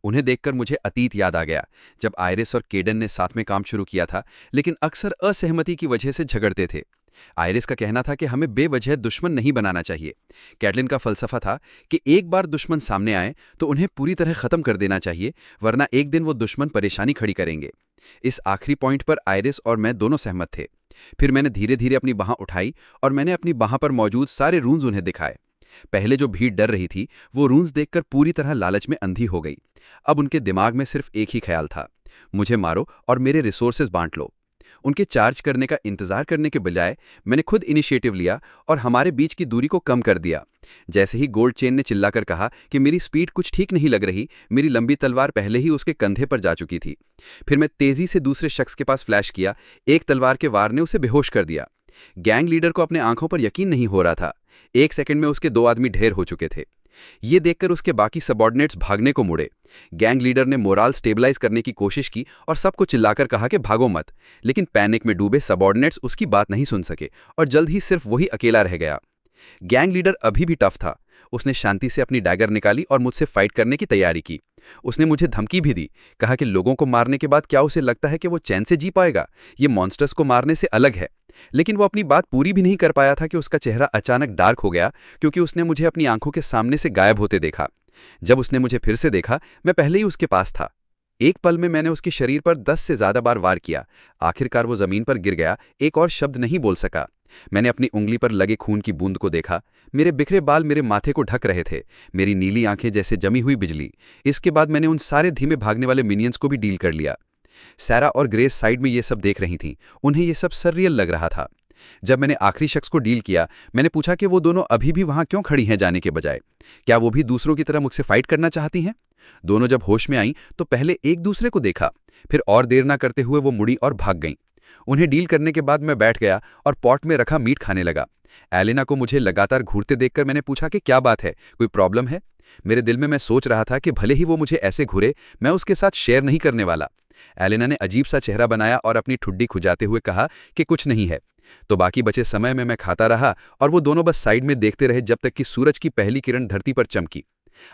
उन्हें देखकर मुझे अतीत याद आ गया, जब आयरिस और केडन ने साथ में काम शुरू किया था, लेकिन अक्सर असहमति की वजह से झगड़ते थे। आयरिस का कहना था कि हमें बेवजह दुश्मन नहीं बनाना चाहिए। कैटलिन का फलसफा था कि एक बार दुश्मन सामने आए तो उन्हें पूरी तरह खत्म कर देना चाहिए, वरना एक दिन वो दुश्मन परेशानी खड़ी करेंगे। इस आखिरी पॉइंट पर आयरिस और मैं दोनों सहमत थे। फिर मैंने धीरे धीरे अपनी बांह उठाई और मैंने अपनी बांह पर मौजूद सारे रून्स उन्हें दिखाए। पहले जो भीड़ डर रही थी, वो रून्स देखकर पूरी तरह लालच में अंधी हो गई। अब उनके दिमाग में सिर्फ एक ही ख्याल था, मुझे मारो और मेरे रिसोर्सेज बांट लो। उनके चार्ज करने का इंतजार करने के बजाय मैंने खुद इनिशिएटिव लिया और हमारे बीच की दूरी को कम कर दिया। जैसे ही गोल्ड चेन ने चिल्लाकर कहा कि मेरी स्पीड कुछ ठीक नहीं लग रही, मेरी लंबी तलवार पहले ही उसके कंधे पर जा चुकी थी। फिर मैं तेजी से दूसरे शख्स के पास फ्लैश किया। एक तलवार के वार ने उसे बेहोश कर दिया। गैंग लीडर को अपने आंखों पर यकीन नहीं हो रहा था। 1 सेकंड में उसके 2 आदमी ढेर हो चुके थे। ये देखकर उसके बाकी सबऑर्डिनेट्स भागने को मुड़े। गैंग लीडर ने मोराल स्टेबलाइज करने की कोशिश की और सबको चिल्लाकर कहा कि भागो मत, लेकिन पैनिक में डूबे सबऑर्डिनेट्स उसकी बात नहीं सुन सके और जल्द ही सिर्फ वही अकेला रह गया। गैंग लीडर अभी भी टफ था। उसने शांति से अपनी डैगर निकाली और मुझसे फाइट करने की तैयारी की। उसने मुझे धमकी भी दी, कहा कि लोगों को मारने के बाद क्या उसे लगता है कि वो चैन से जी पाएगा? ये मॉन्स्टर्स को मारने से अलग है। लेकिन वो अपनी बात पूरी भी नहीं कर पाया था कि उसका चेहरा अचानक डार्क हो गया, क्योंकि उसने मुझे अपनी आंखों के सामने से गायब होते देखा। जब उसने मुझे फिर से देखा, मैं पहले ही उसके पास था। एक पल में मैंने उसके शरीर पर 10 से ज्यादा बार वार किया। आखिरकार वो जमीन पर गिर गया, एक और शब्द नहीं बोल सका। मैंने अपनी उंगली पर लगे खून की बूंद को देखा। मेरे बिखरे बाल मेरे माथे को ढक रहे थे, मेरी नीली आंखें जैसे जमी हुई बिजली। इसके बाद मैंने उन सारे धीमे भागने वाले मिनियंस को भी डील कर लिया। सैरा और ग्रेस साइड में ये सब देख रही थीं। उन्हें ये सब सररियल लग रहा था। जब मैंने आखिरी शख्स को डील किया, मैंने पूछा कि वो दोनों अभी भी वहां क्यों खड़ी हैं जाने के बजाय। क्या वो भी दूसरों की तरह मुझसे फाइट करना चाहती हैं? दोनों जब होश में आईं तो पहले एक दूसरे को देखा, फिर और देर ना करते हुए वो मुड़ी और भाग गईं। उन्हें डील करने के बाद मैं बैठ गया और पॉट में रखा मीट खाने लगा। एलेना को मुझे लगातार घूरते देखकर मैंने पूछा कि क्या बात है, कोई प्रॉब्लम है? मेरे दिल में मैं सोच रहा था कि भले ही वो मुझे ऐसे घूरे, मैं उसके साथ शेयर नहीं करने वाला। एलेना ने अजीब सा चेहरा बनाया और अपनी ठुड्डी खुजाते हुए कहा कि कुछ नहीं है। तो बाकी बचे समय में मैं खाता रहा और वो दोनों बस साइड में देखते रहे, जब तक कि सूरज की पहली किरण धरती पर चमकी।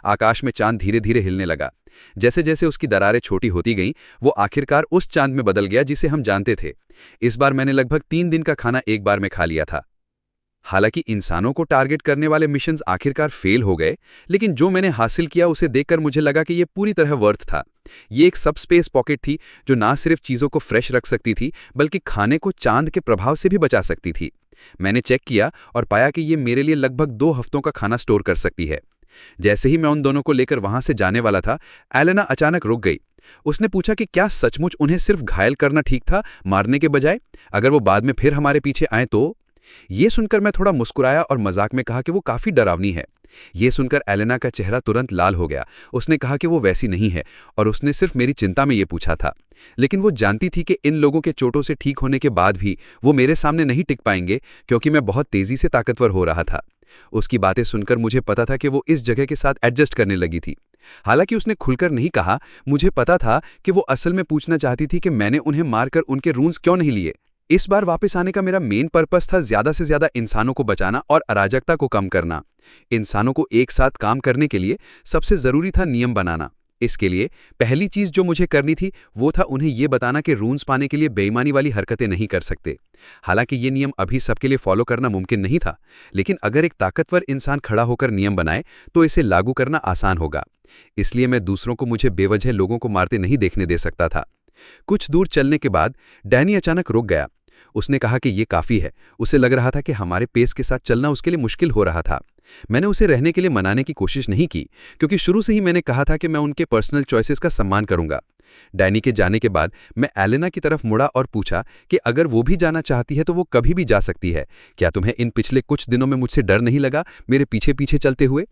आकाश में चांद धीरे धीरे हिलने लगा। जैसे जैसे उसकी दरारें छोटी होती गईं, वो आखिरकार उस चांद में बदल गया जिसे हम जानते थे। इस बार मैंने लगभग 3 दिन का खाना एक बार में खा लिया था। हालांकि इंसानों को टारगेट करने वाले मिशंस आखिरकार फेल हो गए, लेकिन जो मैंने हासिल किया उसे देखकर मुझे लगा कि ये पूरी तरह वर्थ था। ये एक सब स्पेस पॉकेट थी जो ना सिर्फ चीज़ों को फ्रेश रख सकती थी, बल्कि खाने को चांद के प्रभाव से भी बचा सकती थी। मैंने चेक किया और पाया कि ये मेरे लिए लगभग 2 हफ्तों का खाना स्टोर कर सकती है। जैसे ही मैं उन दोनों को लेकर वहां से जाने वाला था, एलेना अचानक रुक गई। उसने पूछा कि क्या सचमुच उन्हें सिर्फ घायल करना ठीक था, मारने के बजाय? अगर वो बाद में फिर हमारे पीछे आए तो? ये सुनकर मैं थोड़ा मुस्कुराया और मजाक में कहा कि वो काफी डरावनी है। ये सुनकर एलेना का चेहरा तुरंत लाल हो गया। उसने कहा कि वो वैसी नहीं है और उसने सिर्फ मेरी चिंता में ये पूछा था। लेकिन वो जानती थी कि इन लोगों के चोटों से ठीक होने के बाद भी वो मेरे सामने नहीं टिक पाएंगे, क्योंकि मैं बहुत तेजी से ताकतवर हो रहा था। उसकी बातें सुनकर मुझे पता था कि वो इस जगह के साथ एडजस्ट करने लगी थी। हालांकि उसने खुलकर नहीं कहा, मुझे पता था कि वो असल में पूछना चाहती थी कि मैंने उन्हें मारकर उनके रून्स क्यों नहीं लिए। इस बार वापस आने का मेरा मेन पर्पस था ज्यादा से ज्यादा इंसानों को बचाना और अराजकता को कम करना। इंसानों को एक साथ काम करने के लिए सबसे जरूरी था नियम बनाना। इसके लिए पहली चीज जो मुझे करनी थी वो था उन्हें ये बताना कि रून्स पाने के लिए बेईमानी वाली हरकतें नहीं कर सकते। हालांकि ये नियम अभी सबके लिए फॉलो करना मुमकिन नहीं था, लेकिन अगर एक ताकतवर इंसान खड़ा होकर नियम बनाए तो इसे लागू करना आसान होगा। इसलिए मैं दूसरों को मुझे बेवजह लोगों को मारते नहीं देखने दे सकता था। कुछ दूर चलने के बाद डैनी अचानक रुक गया। उसने कहा कि ये काफी है। उसे लग रहा था कि हमारे पेस के साथ चलना उसके लिए मुश्किल हो रहा था। मैंने उसे रहने के लिए मनाने की कोशिश नहीं की, क्योंकि शुरू से ही मैंने कहा था कि मैं उनके पर्सनल चॉइसेस का सम्मान करूंगा। डैनी के जाने के बाद मैं एलेना की तरफ मुड़ा और पूछा कि अगर वो भी जाना चाहती है तो वो कभी भी जा सकती है। क्या तुम्हें इन पिछले कुछ दिनों में मुझसे डर नहीं लगा, मेरे पीछे पीछे चलते हुए?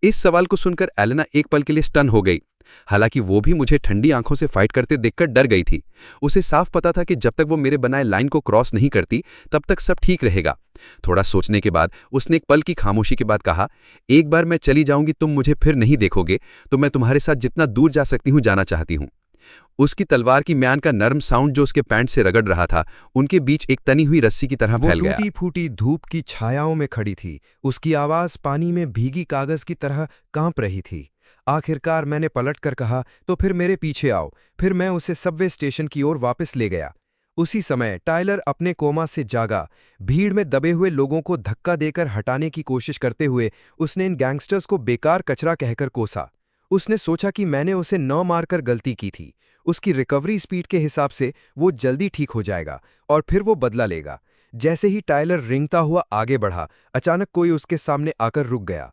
इस सवाल को सुनकर एलेना एक पल के लिए स्टन हो गई। हालांकि वो भी मुझे ठंडी आंखों से फाइट करते देखकर डर गई थी। उसे साफ पता था कि जब तक वो मेरे बनाए लाइन को क्रॉस नहीं करती तब तक सब ठीक रहेगा। थोड़ा सोचने के बाद उसने एक पल की खामोशी के बाद कहा, एक बार मैं चली जाऊंगी, तुम मुझे फिर नहीं देखोगे, तो मैं तुम्हारे साथ जितना दूर जा सकती हूँ जाना चाहती हूँ। उसकी तलवार की म्यान का नरम साउंड जो उसके पैंट से रगड़ रहा था, उनके बीच एक तनी हुई रस्सी की तरह फैल गया। टूटी फूटी धूप की छायाओं में खड़ी थी। उसकी आवाज पानी में भीगी कागज की तरह कांप रही थी। आखिरकार मैंने पलटकर कहा, तो फिर मेरे पीछे आओ। फिर मैं उसे सबवे स्टेशन की ओर वापस ले गया। उसी समय टायलर अपने कोमा से जागा। भीड़ में दबे हुए लोगों को धक्का देकर हटाने की कोशिश करते हुए उसने इन गैंगस्टर्स को बेकार कचरा कहकर कोसा। उसने सोचा कि मैंने उसे न मारकर गलती की थी। उसकी रिकवरी स्पीड के हिसाब से वो जल्दी ठीक हो जाएगा और फिर वो बदला लेगा। जैसे ही टायलर रेंगता हुआ आगे बढ़ा, अचानक कोई उसके सामने आकर रुक गया।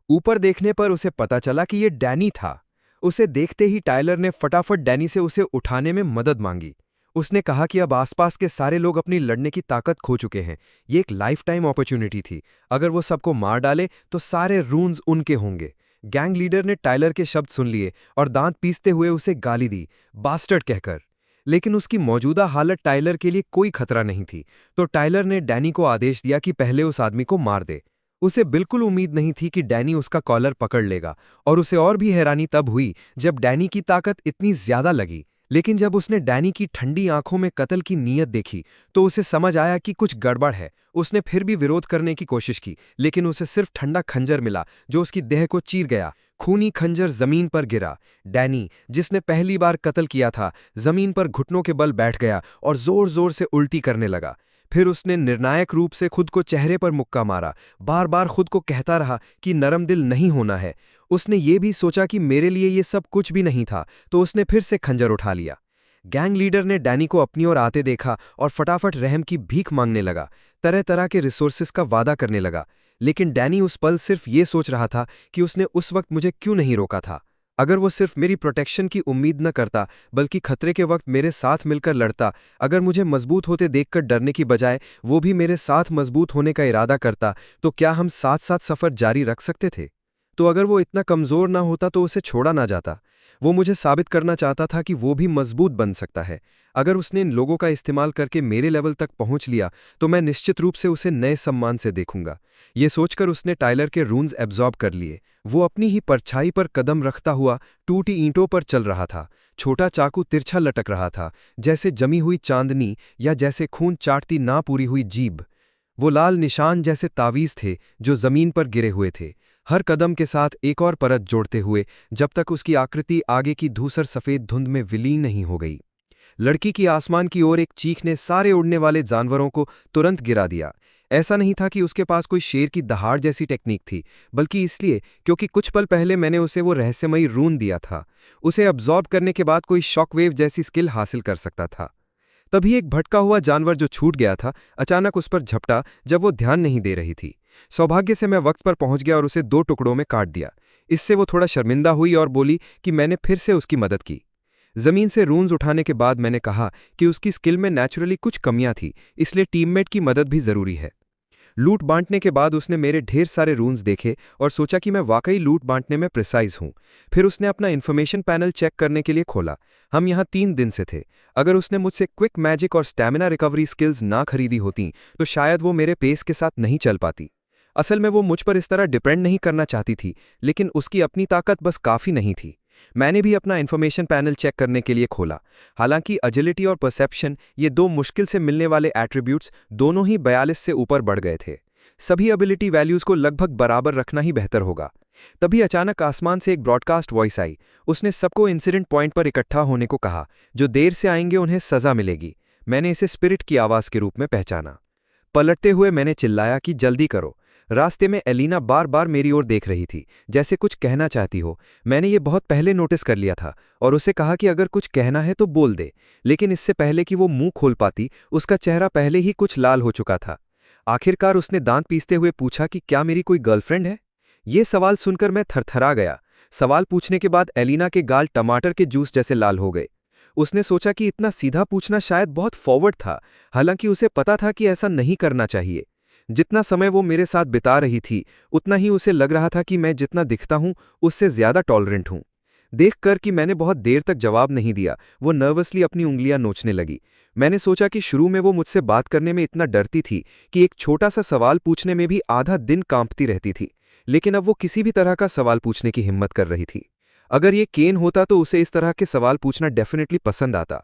ऊपर देखने पर उसे पता चला कि ये डैनी था। उसे देखते ही टायलर ने फटाफट डैनी से उसे उठाने में मदद मांगी। उसने कहा कि अब आसपास के सारे लोग अपनी लड़ने की ताकत खो चुके हैं। ये एक लाइफ टाइम अपॉर्चुनिटी थी। अगर वो सबको मार डाले तो सारे रून्स उनके होंगे। गैंग लीडर ने टायलर के शब्द सुन लिए और दांत पीसते हुए उसे गाली दी, बास्टर्ड कहकर। लेकिन उसकी मौजूदा हालत टायलर के लिए कोई खतरा नहीं थी, तो टायलर ने डैनी को आदेश दिया कि पहले उस आदमी को मार दे। उसे बिल्कुल उम्मीद नहीं थी कि डैनी उसका कॉलर पकड़ लेगा, और उसे और भी हैरानी तब हुई जब डैनी की ताकत इतनी ज्यादा लगी। लेकिन जब उसने डैनी की ठंडी आंखों में कत्ल की नीयत देखी तो उसे समझ आया कि कुछ गड़बड़ है। उसने फिर भी विरोध करने की कोशिश की, लेकिन उसे सिर्फ ठंडा खंजर मिला जो उसकी देह को चीर गया। खूनी खंजर जमीन पर गिरा। डैनी, जिसने पहली बार कत्ल किया था, जमीन पर घुटनों के बल बैठ गया और जोर जोर से उल्टी करने लगा। फिर उसने निर्णायक रूप से खुद को चेहरे पर मुक्का मारा। बार बार खुद को कहता रहा कि नरम दिल नहीं होना है। उसने ये भी सोचा कि मेरे लिए ये सब कुछ भी नहीं था, तो उसने फिर से खंजर उठा लिया। गैंग लीडर ने डैनी को अपनी ओर आते देखा और फटाफट रहम की भीख मांगने लगा। तरह तरह के रिसोर्सेस का वादा करने लगा। लेकिन डैनी उस पल सिर्फ ये सोच रहा था कि उसने उस वक्त मुझे क्यों नहीं रोका था। अगर वो सिर्फ मेरी प्रोटेक्शन की उम्मीद न करता, बल्कि खतरे के वक्त मेरे साथ मिलकर लड़ता, अगर मुझे मजबूत होते देखकर डरने की बजाय वो भी मेरे साथ मजबूत होने का इरादा करता, तो क्या हम साथ साथ सफर जारी रख सकते थे? तो अगर वो इतना कमजोर ना होता तो उसे छोड़ा ना जाता। वो मुझे साबित करना चाहता था कि वो भी मजबूत बन सकता है। अगर उसने इन लोगों का इस्तेमाल करके मेरे लेवल तक पहुंच लिया तो मैं निश्चित रूप से उसे नए सम्मान से देखूंगा। ये सोचकर उसने टायलर के रून्स एब्जॉर्ब कर लिए। वो अपनी ही परछाई पर कदम रखता हुआ टूटी ईंटों पर चल रहा था। छोटा चाकू तिरछा लटक रहा था, जैसे जमी हुई चांदनी या जैसे खून चाटती ना पूरी हुई जीभ। वो लाल निशान जैसे तावीज थे जो जमीन पर गिरे हुए थे, हर कदम के साथ एक और परत जोड़ते हुए, जब तक उसकी आकृति आगे की धूसर सफेद धुंध में विलीन नहीं हो गई। लड़की की आसमान की ओर एक चीख ने सारे उड़ने वाले जानवरों को तुरंत गिरा दिया। ऐसा नहीं था कि उसके पास कोई शेर की दहाड़ जैसी टेक्निक थी, बल्कि इसलिए क्योंकि कुछ पल पहले मैंने उसे वो रहस्यमयी रून दिया था। उसे अब्जॉर्ब करने के बाद कोई शॉकवेव जैसी स्किल हासिल कर सकता था। तभी एक भटका हुआ जानवर जो छूट गया था अचानक उस पर झपटा जब वो ध्यान नहीं दे रही थी। सौभाग्य से मैं वक्त पर पहुंच गया और उसे 2 टुकड़ों में काट दिया। इससे वो थोड़ा शर्मिंदा हुई और बोली कि मैंने फिर से उसकी मदद की। जमीन से रून्स उठाने के बाद मैंने कहा कि उसकी स्किल में नेचुरली कुछ कमियां थी, इसलिए टीममेट की मदद भी जरूरी है। लूट बांटने के बाद उसने मेरे ढेर सारे रून्स देखे और सोचा कि मैं वाकई लूट बांटने में प्रिसाइज हूं। फिर उसने अपना इन्फॉर्मेशन पैनल चेक करने के लिए खोला। हम यहाँ 3 दिन से थे। अगर उसने मुझसे क्विक मैजिक और स्टैमिना रिकवरी स्किल्स ना खरीदी होती तो शायद वो मेरे पेस के साथ नहीं चल पाती। असल में वो मुझ पर इस तरह डिपेंड नहीं करना चाहती थी, लेकिन उसकी अपनी ताकत बस काफ़ी नहीं थी। मैंने भी अपना इन्फॉर्मेशन पैनल चेक करने के लिए खोला। हालांकि एजिलिटी और परसेप्शन, ये 2 मुश्किल से मिलने वाले एट्रीब्यूट्स, दोनों ही 42 से ऊपर बढ़ गए थे। सभी एबिलिटी वैल्यूज को लगभग बराबर रखना ही बेहतर होगा। तभी अचानक आसमान से एक ब्रॉडकास्ट वॉइस आई। उसने सबको इंसिडेंट पॉइंट पर इकट्ठा होने को कहा। जो देर से आएंगे उन्हें सजा मिलेगी। मैंने इसे स्पिरिट की आवाज़ के रूप में पहचाना। पलटते हुए मैंने चिल्लाया कि जल्दी करो। रास्ते में एलिना बार बार मेरी ओर देख रही थी, जैसे कुछ कहना चाहती हो। मैंने ये बहुत पहले नोटिस कर लिया था और उसे कहा कि अगर कुछ कहना है तो बोल दे, लेकिन इससे पहले कि वो मुंह खोल पाती, उसका चेहरा पहले ही कुछ लाल हो चुका था। आखिरकार उसने दांत पीसते हुए पूछा कि क्या मेरी कोई गर्लफ्रेंड है? ये सवाल सुनकर मैं थरथरा गया। सवाल पूछने के बाद एलिना के गाल टमाटर के जूस जैसे लाल हो गए। उसने सोचा कि इतना सीधा पूछना शायद बहुत फॉरवर्ड था, हालांकि उसे पता था कि ऐसा नहीं करना चाहिए। जितना समय वो मेरे साथ बिता रही थी, उतना ही उसे लग रहा था कि मैं जितना दिखता हूं उससे ज्यादा टॉलरेंट हूं। देखकर कि मैंने बहुत देर तक जवाब नहीं दिया, वो नर्वसली अपनी उंगलियां नोचने लगी। मैंने सोचा कि शुरू में वो मुझसे बात करने में इतना डरती थी कि एक छोटा सा सवाल पूछने में भी आधा दिन कांपती रहती थी, लेकिन अब वो किसी भी तरह का सवाल पूछने की हिम्मत कर रही थी। अगर ये केन होता तो उसे इस तरह के सवाल पूछना डेफिनेटली पसंद आता।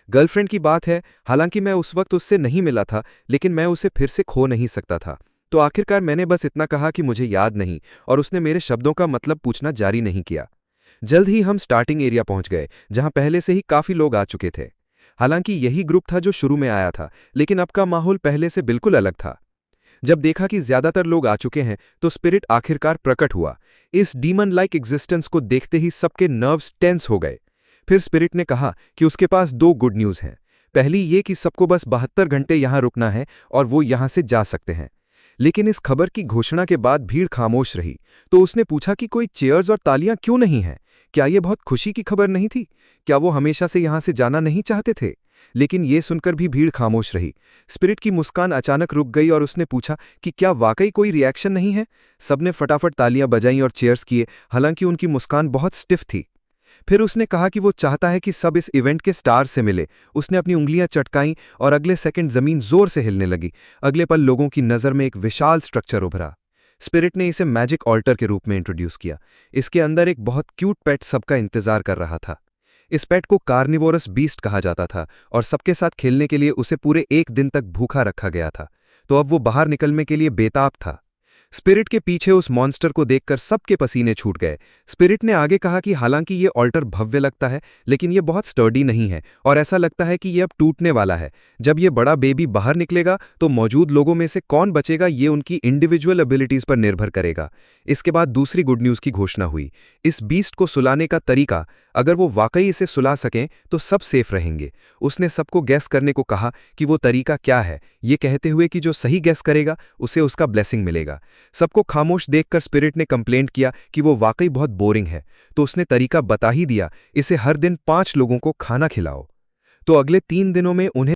गर्लफ्रेंड की बात है, हालांकि मैं उस वक्त उससे नहीं मिला था, लेकिन मैं उसे फिर से खो नहीं सकता था। तो आखिरकार मैंने बस इतना कहा कि मुझे याद नहीं, और उसने मेरे शब्दों का मतलब पूछना जारी नहीं किया। जल्द ही हम स्टार्टिंग एरिया पहुंच गए, जहां पहले से ही काफी लोग आ चुके थे। हालांकि यही ग्रुप था जो शुरू में आया था, लेकिन अब का माहौल पहले से बिल्कुल अलग था। जब देखा कि ज्यादातर लोग आ चुके हैं तो स्पिरिट आखिरकार प्रकट हुआ। इस डीमन लाइक एग्जिस्टेंस को देखते ही सबके नर्व्स टेंस हो गए। फिर स्पिरिट ने कहा कि उसके पास 2 गुड न्यूज़ हैं। पहली ये कि सबको बस 72 घंटे यहां रुकना है और वो यहां से जा सकते हैं। लेकिन इस खबर की घोषणा के बाद भीड़ खामोश रही। तो उसने पूछा कि कोई चेयर्स और तालियां क्यों नहीं हैं? क्या ये बहुत खुशी की खबर नहीं थी? क्या वो हमेशा से यहां से जाना नहीं चाहते थे? लेकिन ये सुनकर भी भीड़ खामोश रही। स्पिरिट की मुस्कान अचानक रुक गई और उसने पूछा कि क्या वाकई कोई रिएक्शन नहीं है? सबने फटाफट तालियां बजाईं और चेयर्स किए, हालांकि उनकी मुस्कान बहुत स्टिफ थी। फिर उसने कहा कि वो चाहता है कि सब इस इवेंट के स्टार से मिले। उसने अपनी उंगलियां चटकाईं और अगले सेकंड जमीन जोर से हिलने लगी। अगले पल लोगों की नज़र में एक विशाल स्ट्रक्चर उभरा। स्पिरिट ने इसे मैजिक ऑल्टर के रूप में इंट्रोड्यूस किया। इसके अंदर एक बहुत क्यूट पेट सबका इंतजार कर रहा था। इस पेट को कार्निवोरस बीस्ट कहा जाता था और सबके साथ खेलने के लिए उसे पूरे 1 दिन तक भूखा रखा गया था। तो अब वो बाहर निकलने के लिए बेताब था। स्पिरिट के पीछे उस मॉन्स्टर को देखकर सबके पसीने छूट गए। स्पिरिट ने आगे कहा कि हालांकि ये ऑल्टर भव्य लगता है, लेकिन ये बहुत स्टर्डी नहीं है और ऐसा लगता है कि ये अब टूटने वाला है। जब ये बड़ा बेबी बाहर निकलेगा तो मौजूद लोगों में से कौन बचेगा ये उनकी इंडिविजुअल एबिलिटीज पर निर्भर करेगा। इसके बाद दूसरी गुड न्यूज़ की घोषणा हुई। इस बीस्ट को सुलाने का तरीका, अगर वो वाकई इसे सुला सकें तो सब सेफ रहेंगे। उसने सबको गैस करने को कहा कि वो तरीका क्या है, ये कहते हुए कि जो सही गैस करेगा उसे उसका ब्लेसिंग मिलेगा। सबको खामोश देखकर स्पिरिट ने कंप्लेंट किया कि वो वाकई बहुत बोरिंग है, तो उसने तरीका बता ही दिया, इसे हर दिन 5 लोगों को खाना खिलाओ। तो अगले 3 दिनों में उन्हें